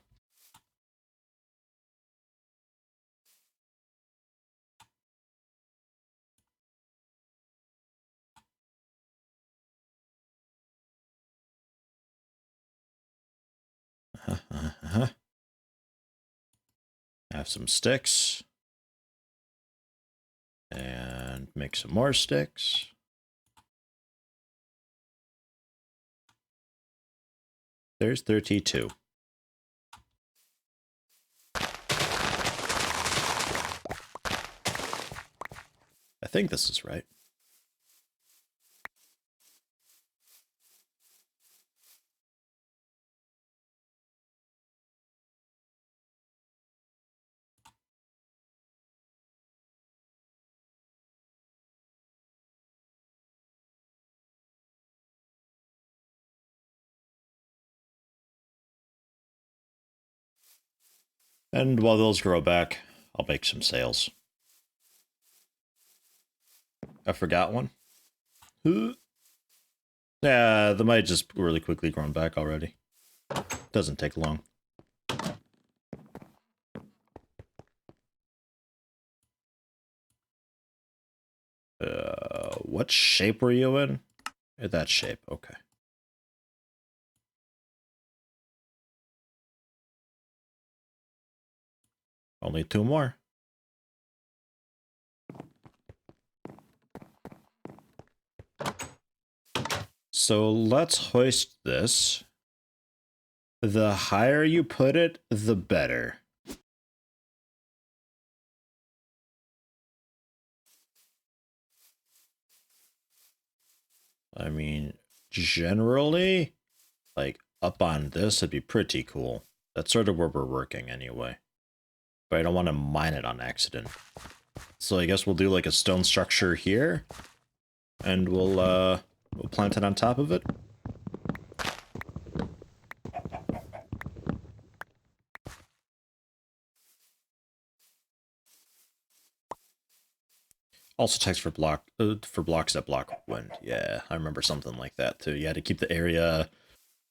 Have some sticks. And make some more sticks. There's 32. I think this is right. And while those grow back, I'll make some sails. I forgot one. Yeah, they might just really quickly grown back already. Doesn't take long. What shape were you in? That shape, okay. Only 2 more. So let's hoist this. The higher you put it, the better. I mean, generally, like, up on this would be pretty cool. That's sort of where we're working anyway. But I don't want to mine it on accident. So I guess we'll do like a stone structure here. And we'll plant it on top of it. Also text for blocks that block wind. Yeah, I remember something like that too. You had to keep the area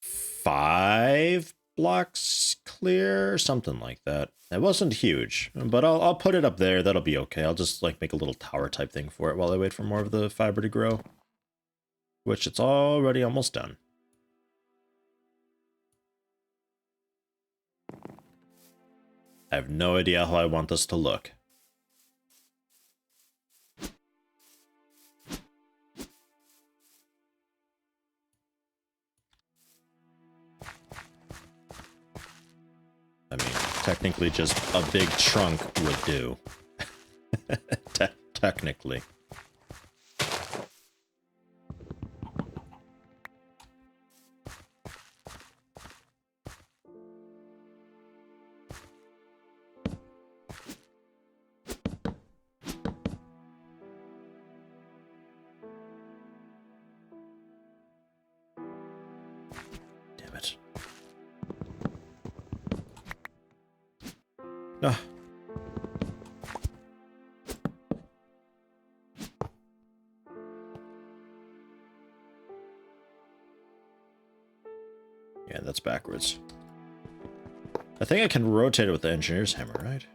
5 blocks clear, something like that. It wasn't huge, but I'll put it up there. That'll be okay. I'll just like make a little tower type thing for it while I wait for more of the fiber to grow, which it's already almost done. I have no idea how I want this to look. I mean, technically just a big trunk would do. Technically. Damn it. No. Yeah, that's backwards. I think I can rotate it with the engineer's hammer, right?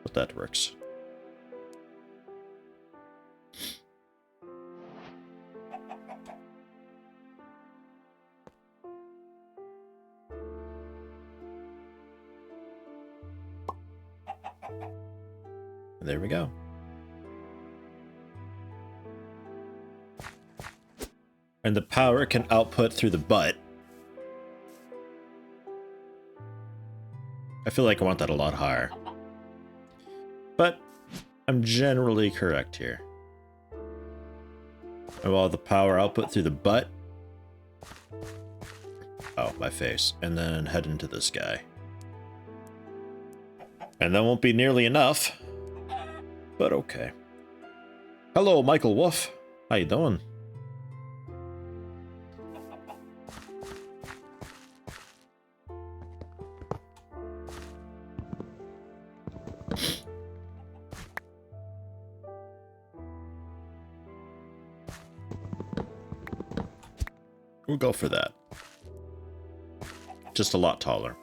But that works. There we go. And the power can output through the butt. I feel like I want that a lot higher. But I'm generally correct here. And while the power output through the butt... Oh, my face. And then head into this guy. And that won't be nearly enough. But okay. Hello, Michael Wolf. How you doing? We'll go for that. Just a lot taller.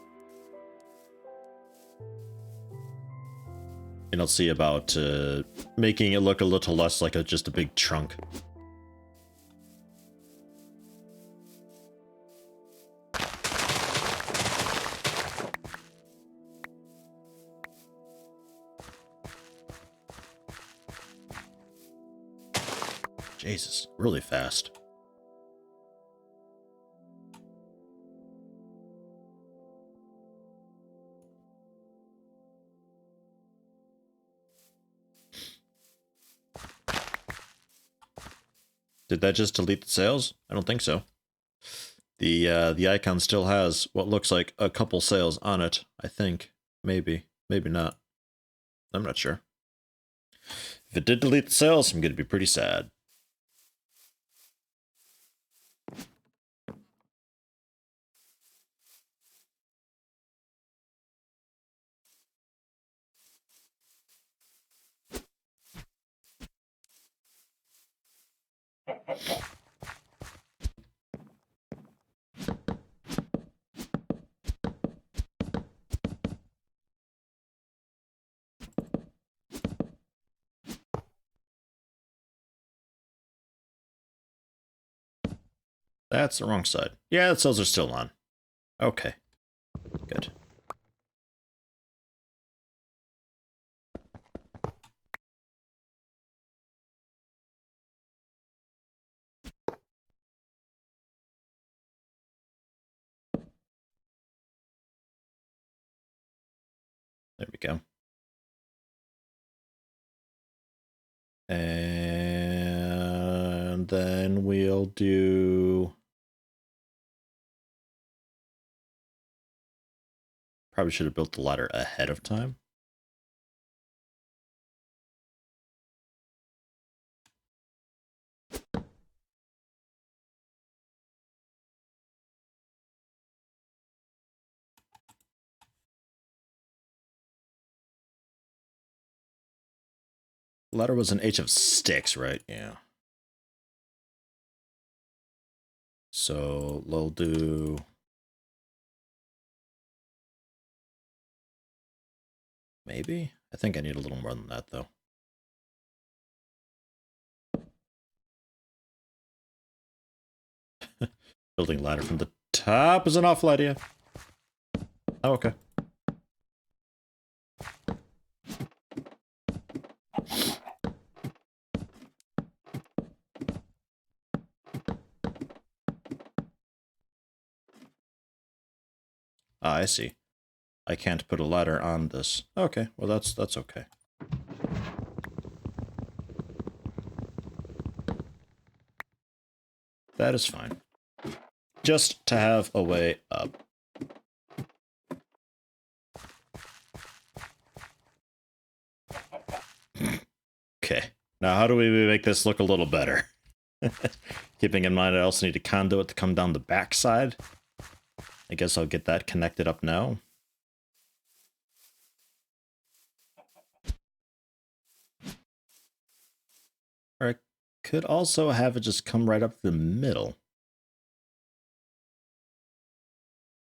And I'll see about making it look a little less like just a big trunk. Jesus, really fast. Did that just delete the sales? I don't think so. The icon still has what looks like a couple sales on it, I think. Maybe. Maybe not. I'm not sure. If it did delete the sales, I'm going to be pretty sad. That's the wrong side. Yeah, the cells are still on. Okay. Good. There we go. And then we'll do... Probably should have built the ladder ahead of time. Ladder was an H of sticks, right? Yeah. So we'll do... Maybe? I think I need a little more than that, though. Building ladder from the top is an awful idea. Oh, okay. Ah, I see. I can't put a ladder on this. Okay, well that's okay. That is fine. Just to have a way up. Okay. Now how do we make this look a little better? Keeping in mind I also need a conduit to come down the backside. I guess I'll get that connected up now. Or I could also have it just come right up the middle.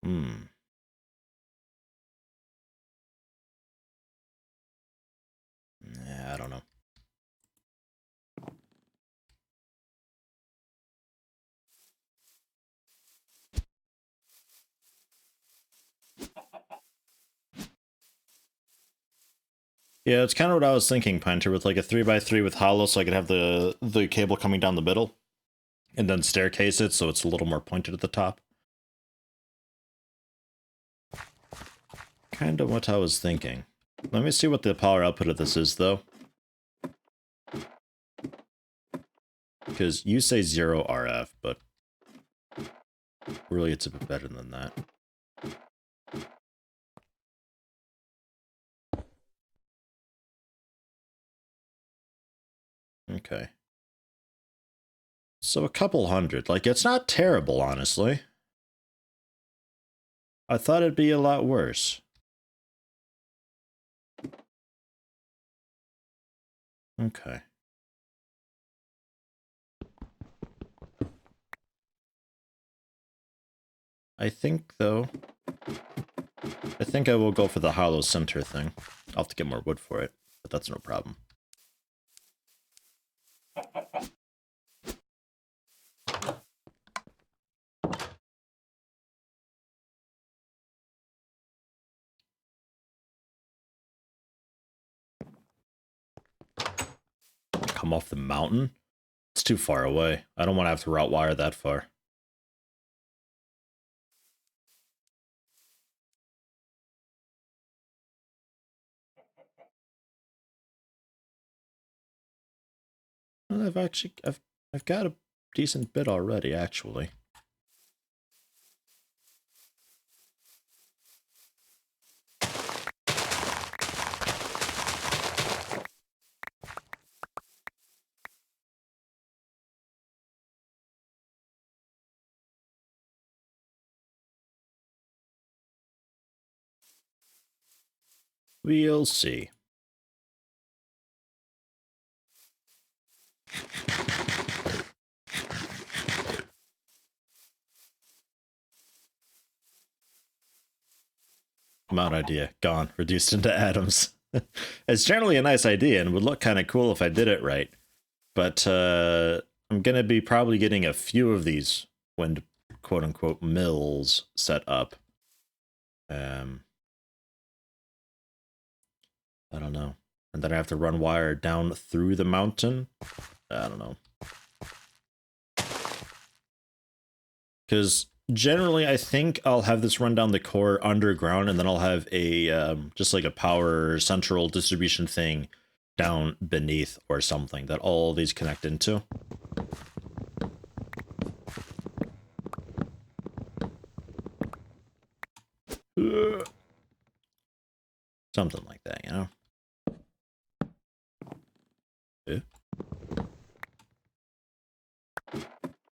Hmm. Yeah, I don't know. Yeah, it's kind of what I was thinking, Pinter, with like a 3x3 with hollow, so I could have the cable coming down the middle, and then staircase it so it's a little more pointed at the top. Kind of what I was thinking. Let me see what the power output of this is, though. Because you say 0 RF, but really it's a bit better than that. Okay. So a couple hundred. Like, it's not terrible, honestly. I thought it'd be a lot worse. Okay. I think, though, I think I will go for the hollow center thing. I'll have to get more wood for it, but that's no problem. Come off the mountain? It's too far away. I don't want to have to route wire that far. Well, I've got a decent bit already, actually. We'll see. Mount idea, gone, reduced into atoms. It's generally a nice idea and would look kind of cool if I did it right. But I'm going to be probably getting a few of these wind quote-unquote mills set up. I don't know. And then I have to run wire down through the mountain. I don't know. Because generally, I think I'll have this run down the core underground, and then I'll have a just like a power central distribution thing down beneath or something that all these connect into. Something like that, you know?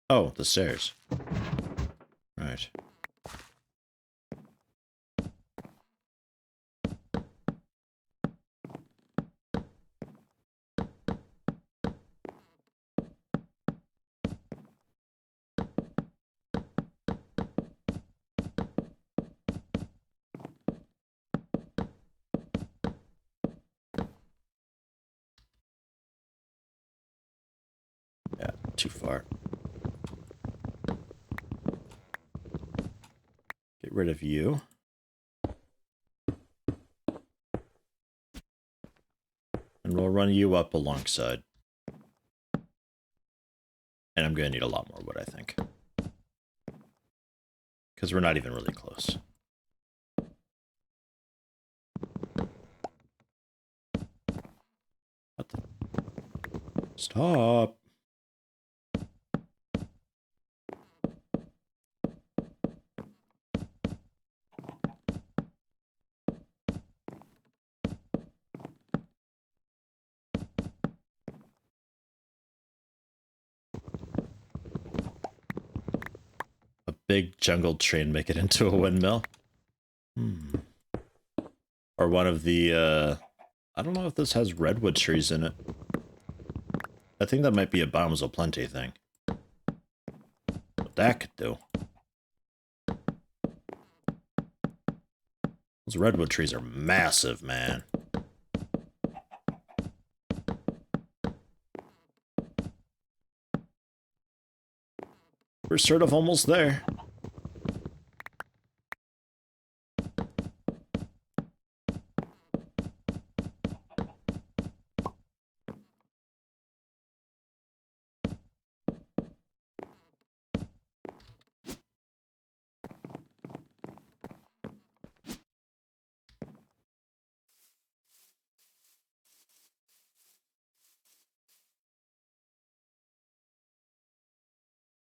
Oh, the stairs. Right. Yeah, too far. Get rid of you. And we'll run you up alongside. And I'm going to need a lot more wood, I think. Because we're not even really close. What the? Stop. Big jungle train make it into a windmill. Or one of the, I don't know if this has redwood trees in it. I think that might be a Bombs of Plenty thing. What that could do. Those redwood trees are massive, man. We're sort of almost there.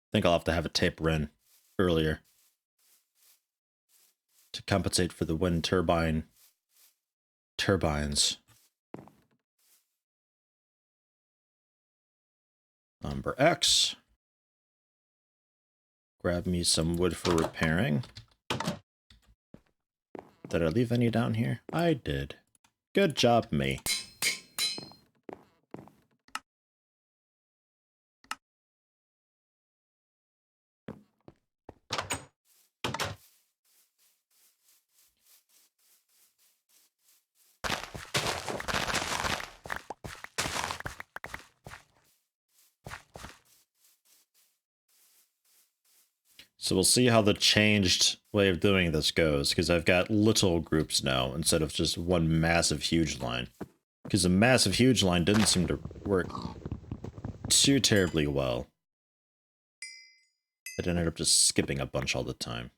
I think I'll have to have a tape run earlier to compensate for the wind turbines. Number X. Grab me some wood for repairing. Did I leave any down here? I did. Good job, me. So we'll see how the changed way of doing this goes, because I've got little groups now instead of just one massive huge line. Because a massive huge line didn't seem to work. too terribly well. It ended up just skipping a bunch all the time.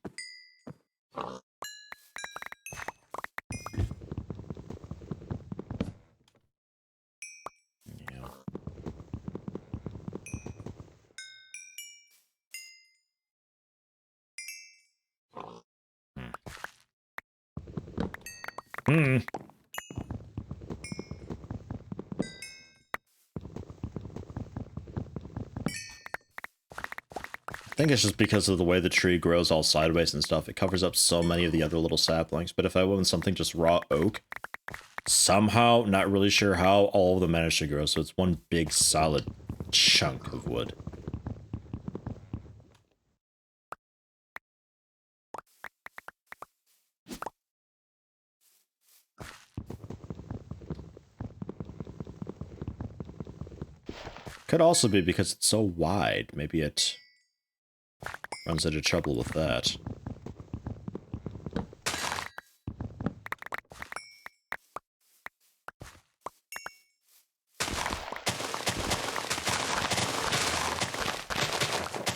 Yeah. Hmm. I think it's just because of the way the tree grows all sideways and stuff. It covers up so many of the other little saplings. But if I went with something just raw oak, somehow, not really sure how, all of them managed to grow. So it's one big solid chunk of wood. Could also be because it's so wide. Maybe it runs into trouble with that.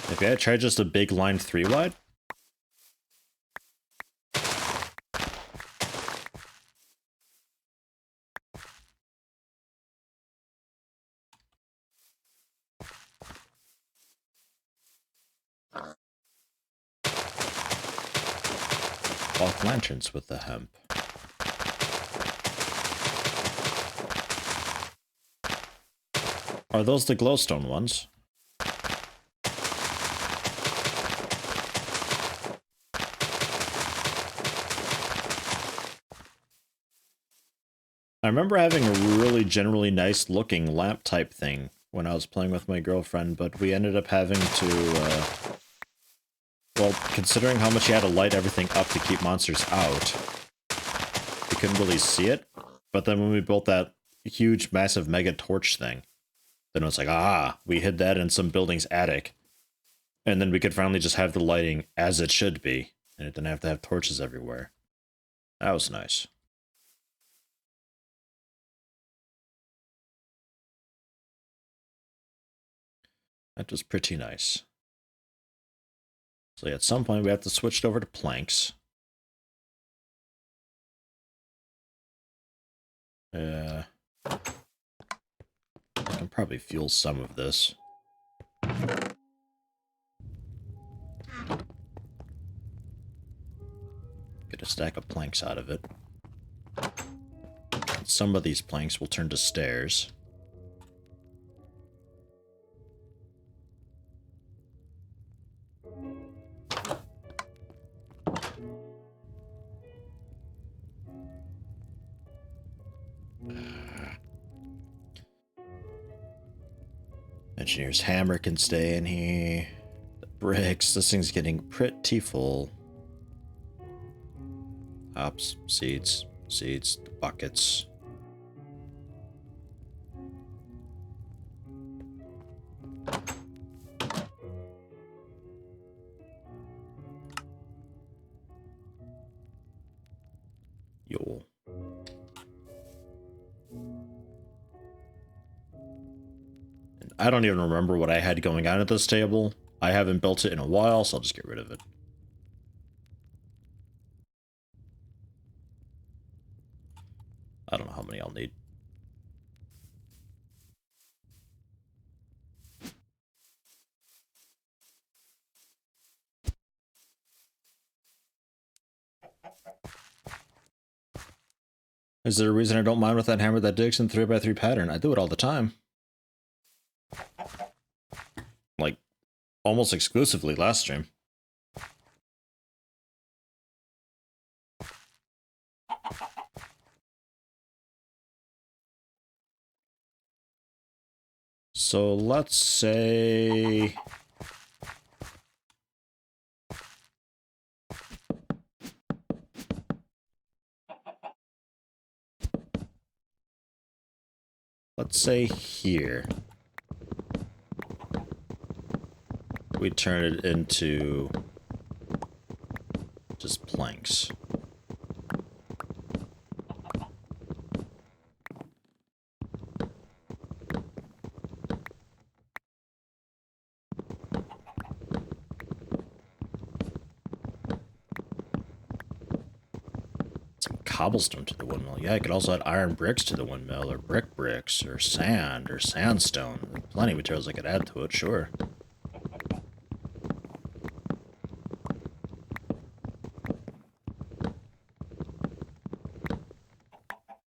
Maybe I tried just a big line 3 wide? Cloth lanterns with the hemp. Are those the glowstone ones? I remember having a really generally nice looking lamp type thing when I was playing with my girlfriend, but we ended up having to, well, considering how much you had to light everything up to keep monsters out, we couldn't really see it. But then when we built that huge, massive mega torch thing, then it was like, ah, we hid that in some building's attic. And then we could finally just have the lighting as it should be, and it didn't have to have torches everywhere. That was nice. That was pretty nice. So yeah, at some point we have to switch it over to planks. I can probably fuel some of this. Get a stack of planks out of it. And some of these planks will turn to stairs. Engineer's hammer can stay in here. The bricks, this thing's getting pretty full. Hops, seeds, buckets. Yo. I don't even remember what I had going on at this table. I haven't built it in a while, so I'll just get rid of it. I don't know how many I'll need. Is there a reason I don't mind with that hammer that digs in 3x3 pattern? I do it all the time. Like, almost exclusively last stream. So let's say... Let's say here. We turn it into just planks. cobblestone to the windmill. Yeah, I could also add iron bricks to the windmill, or brick bricks, or sand, or sandstone. Plenty of materials I could add to it, sure.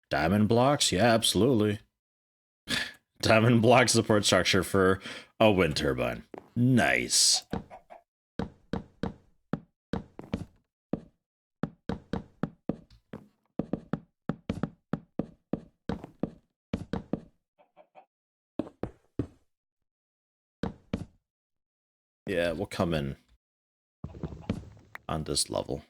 Diamond blocks? Yeah, absolutely. Diamond block support structure for a wind turbine. Nice. Yeah, we'll come in on this level.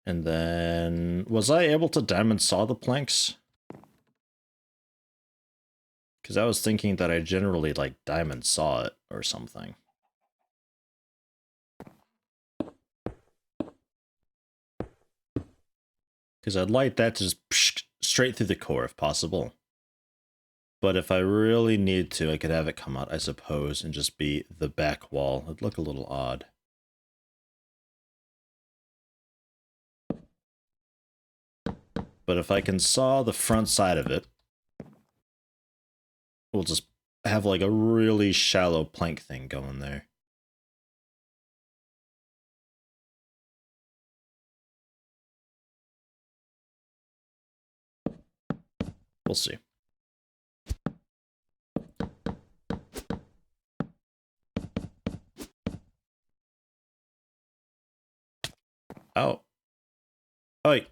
And then, was I able to diamond saw the planks? Because I was thinking that I generally, like, diamond saw it or something. Because I'd like that to just psh, straight through the core if possible. But if I really need to, I could have it come out, I suppose, and just be the back wall. It'd look a little odd. But if I can saw the front side of it, we'll just have like a really shallow plank thing going there. We'll see. Oh. Oi.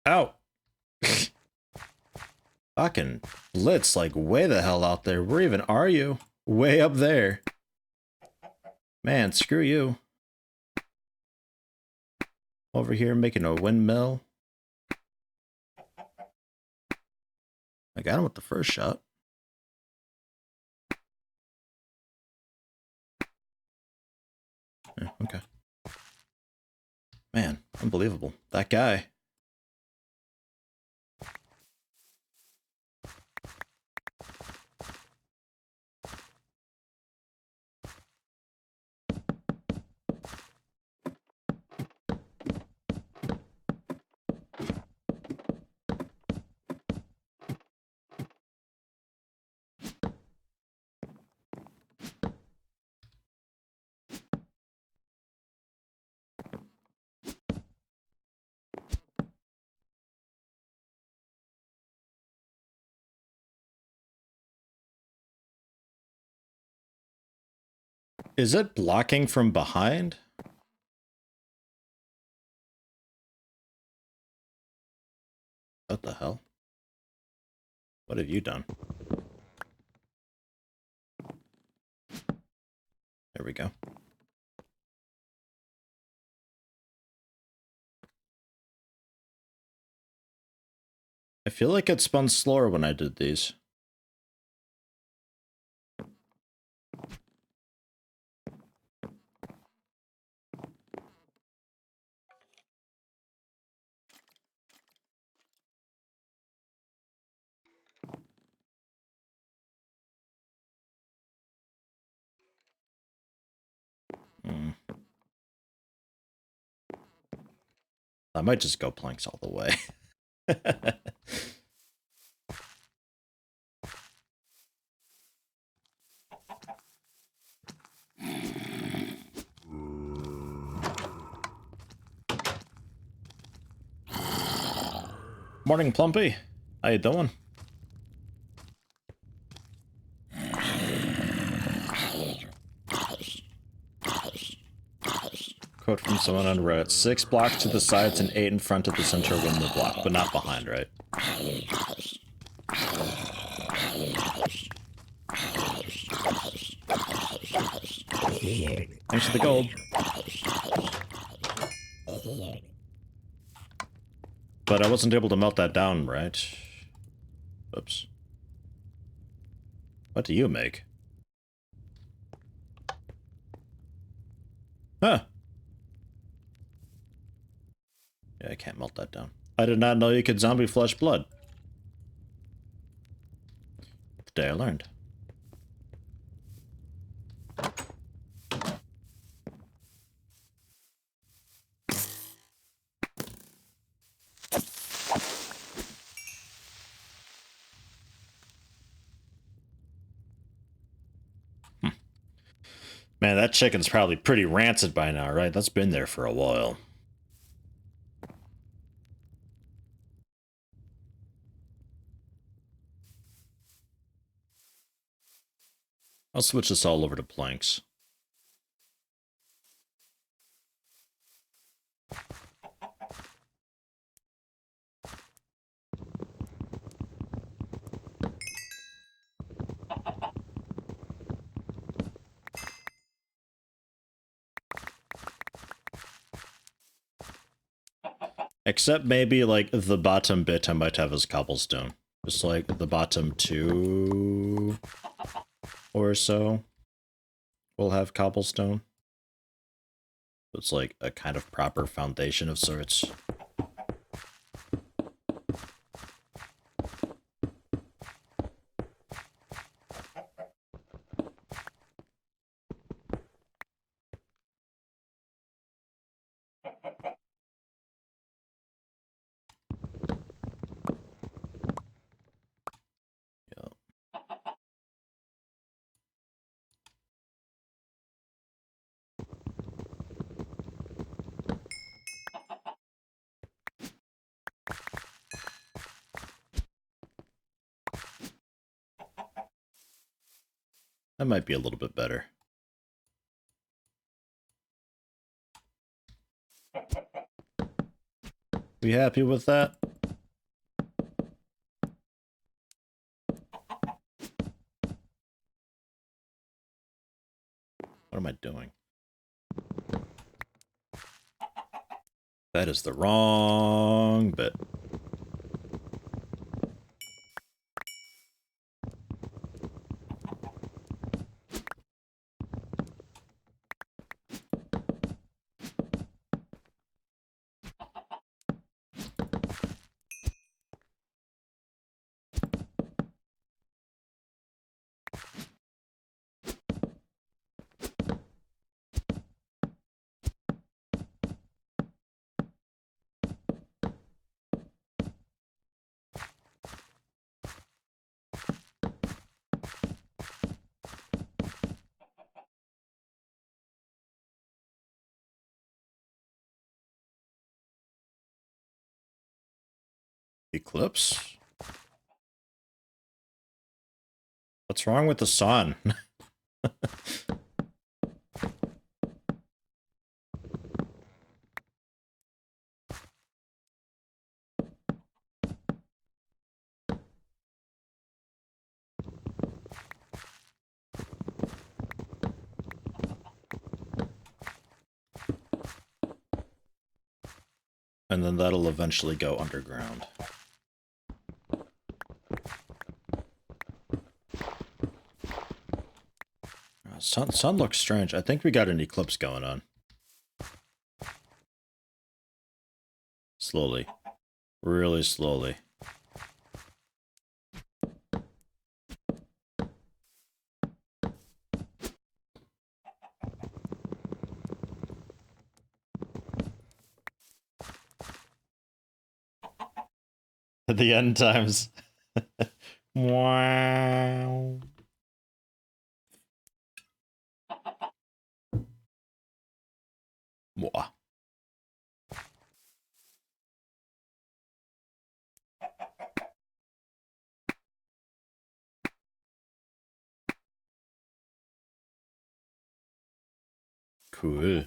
Ow. Fucking blitz, like, way the hell out there. Where even are you? Way up there. Man, screw you. Over here making a windmill. I got him with the first shot. Yeah, okay. Man, unbelievable. That guy. Is it blocking from behind? What the hell? What have you done? There we go. I feel like it spun slower when I did these. I might just go planks all the way. Morning, Plumpy. How you doing? Quote from someone on Reddit: 6 blocks to the sides and 8 in front of the center windmill block, but not behind, right? Thanks for the gold. But I wasn't able to melt that down, right? Oops. What do you make? Huh. Yeah, I can't melt that down. I did not know you could zombie flesh blood. The day I learned. Man, that chicken's probably pretty rancid by now, right? That's been there for a while. I'll switch this all over to planks. Except maybe, like, the bottom bit I might have as cobblestone. Just, like, the bottom 2 or so will have cobblestone. It's, like, a kind of proper foundation of sorts. That might be a little bit better. We happy with that? What am I doing? That is the wrong bit. Eclipse? What's wrong with the sun? And then that'll eventually go underground. Sun looks strange. I think we got an eclipse going on. Slowly. Really slowly. The end times. Wow. Mwah. Cool.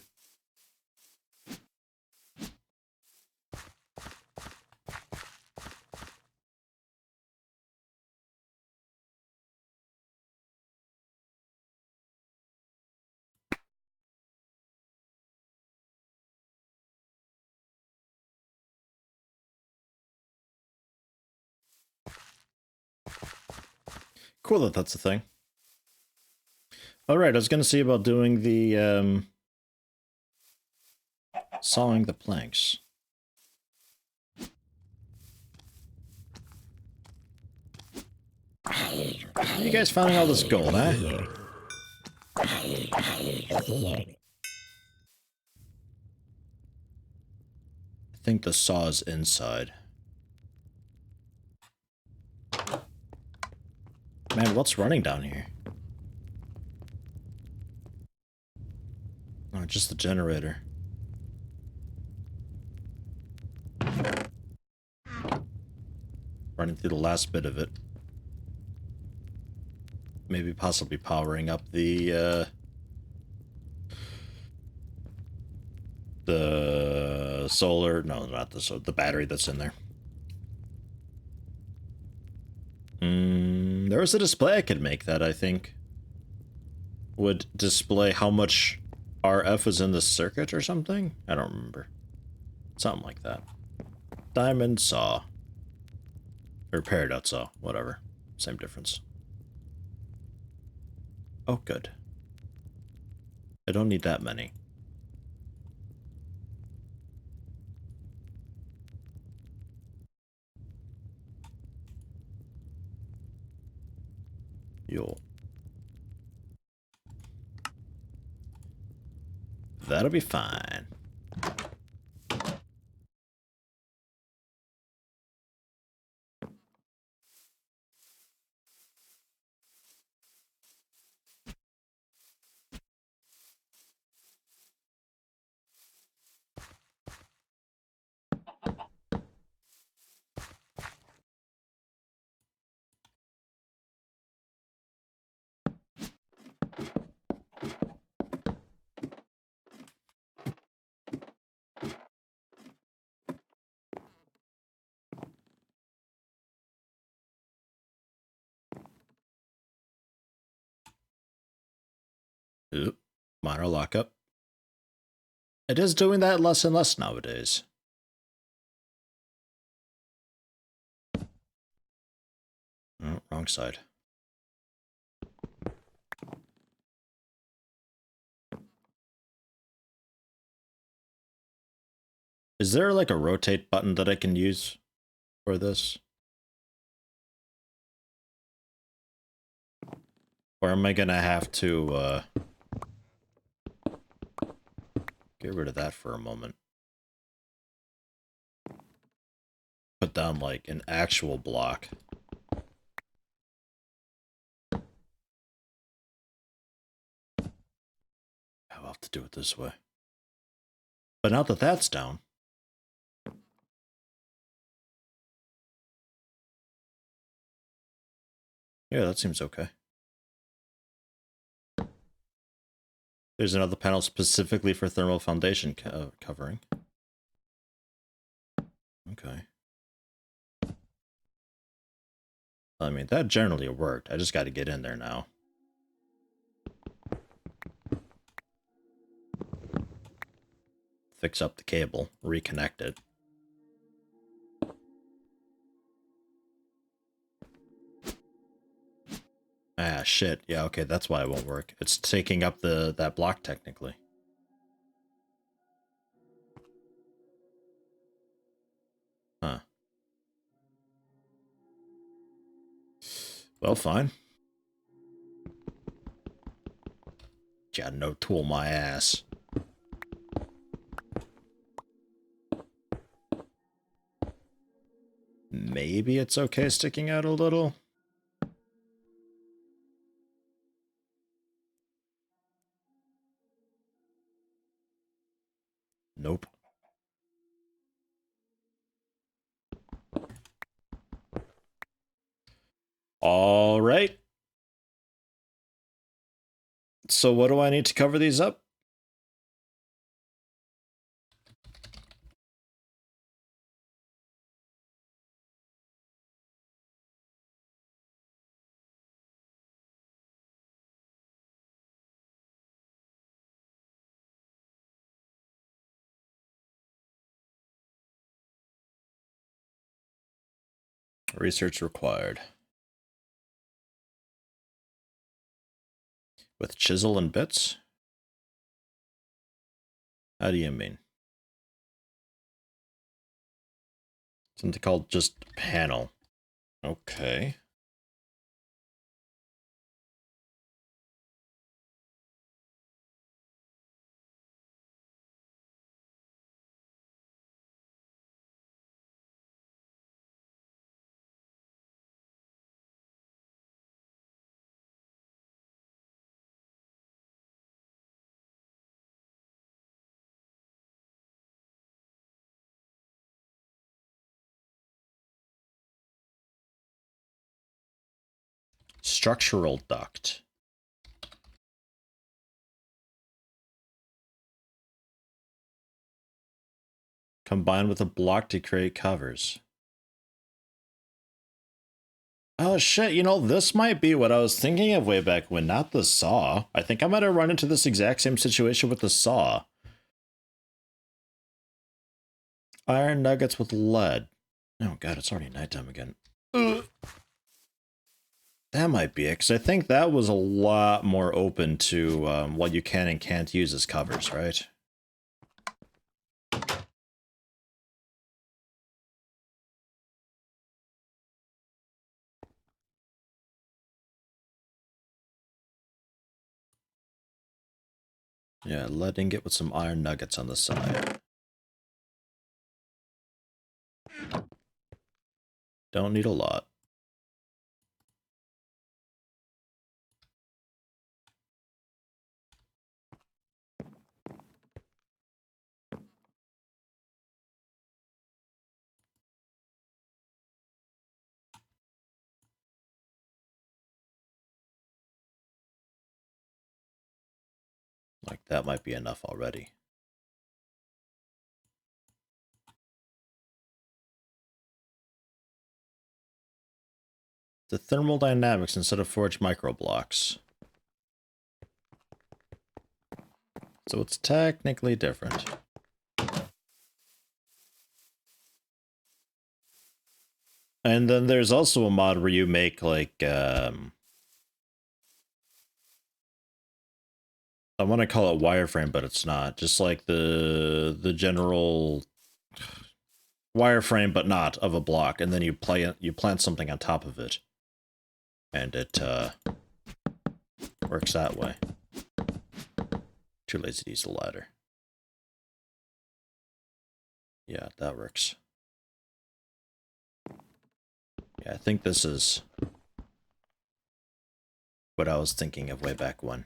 Cool that that's a thing. Alright, I was gonna see about doing the, sawing the planks. Where are you guys finding all this gold, eh? I think the saw is inside. Man, what's running down here? Oh, just the generator. Running through the last bit of it. Maybe possibly powering up the solar, no, not the solar, the battery that's in there. There was a display I could make that I think would display how much RF is in the circuit or something. I don't remember. Something like that. Diamond saw. Or peridot saw, whatever. Same difference. Oh, good. I don't need that many. Yo. That'll be fine. Oop. Minor lockup. It is doing that less and less nowadays. Oh, wrong side. Is there like a rotate button that I can use for this? Or am I gonna have to get rid of that for a moment? Put down like an actual block. I'll have to do it this way. But now that that's down. Yeah, that seems okay. There's another panel specifically for thermal foundation covering. Okay. I mean, that generally worked. I just got to get in there now. Fix up the cable, reconnect it. Ah, shit. Yeah, okay, that's why it won't work. It's taking up that block, technically. Huh. Well, fine. Got no tool my ass. Maybe it's okay sticking out a little. Nope. All right. So what do I need to cover these up? Research required. With chisel and bits? How do you mean? Something called just panel. Okay. Structural duct. Combined with a block to create covers. Oh shit, you know, this might be what I was thinking of way back when, not the saw. I think I might have run into this exact same situation with the saw. Iron nuggets with lead. Oh god, it's already nighttime again. Ugh. That might be it, because I think that was a lot more open to what you can and can't use as covers, right? Yeah, lead ingot with some iron nuggets on the side. Don't need a lot. Like, that might be enough already. The thermodynamics instead of forged microblocks. So it's technically different. And then there's also a mod where you make, like, I want to call it wireframe, but it's not. Just like the general wireframe, but not of a block, and then you plant something on top of it, and it works that way. Too lazy to use the ladder. Yeah, that works. Yeah, I think this is what I was thinking of way back when.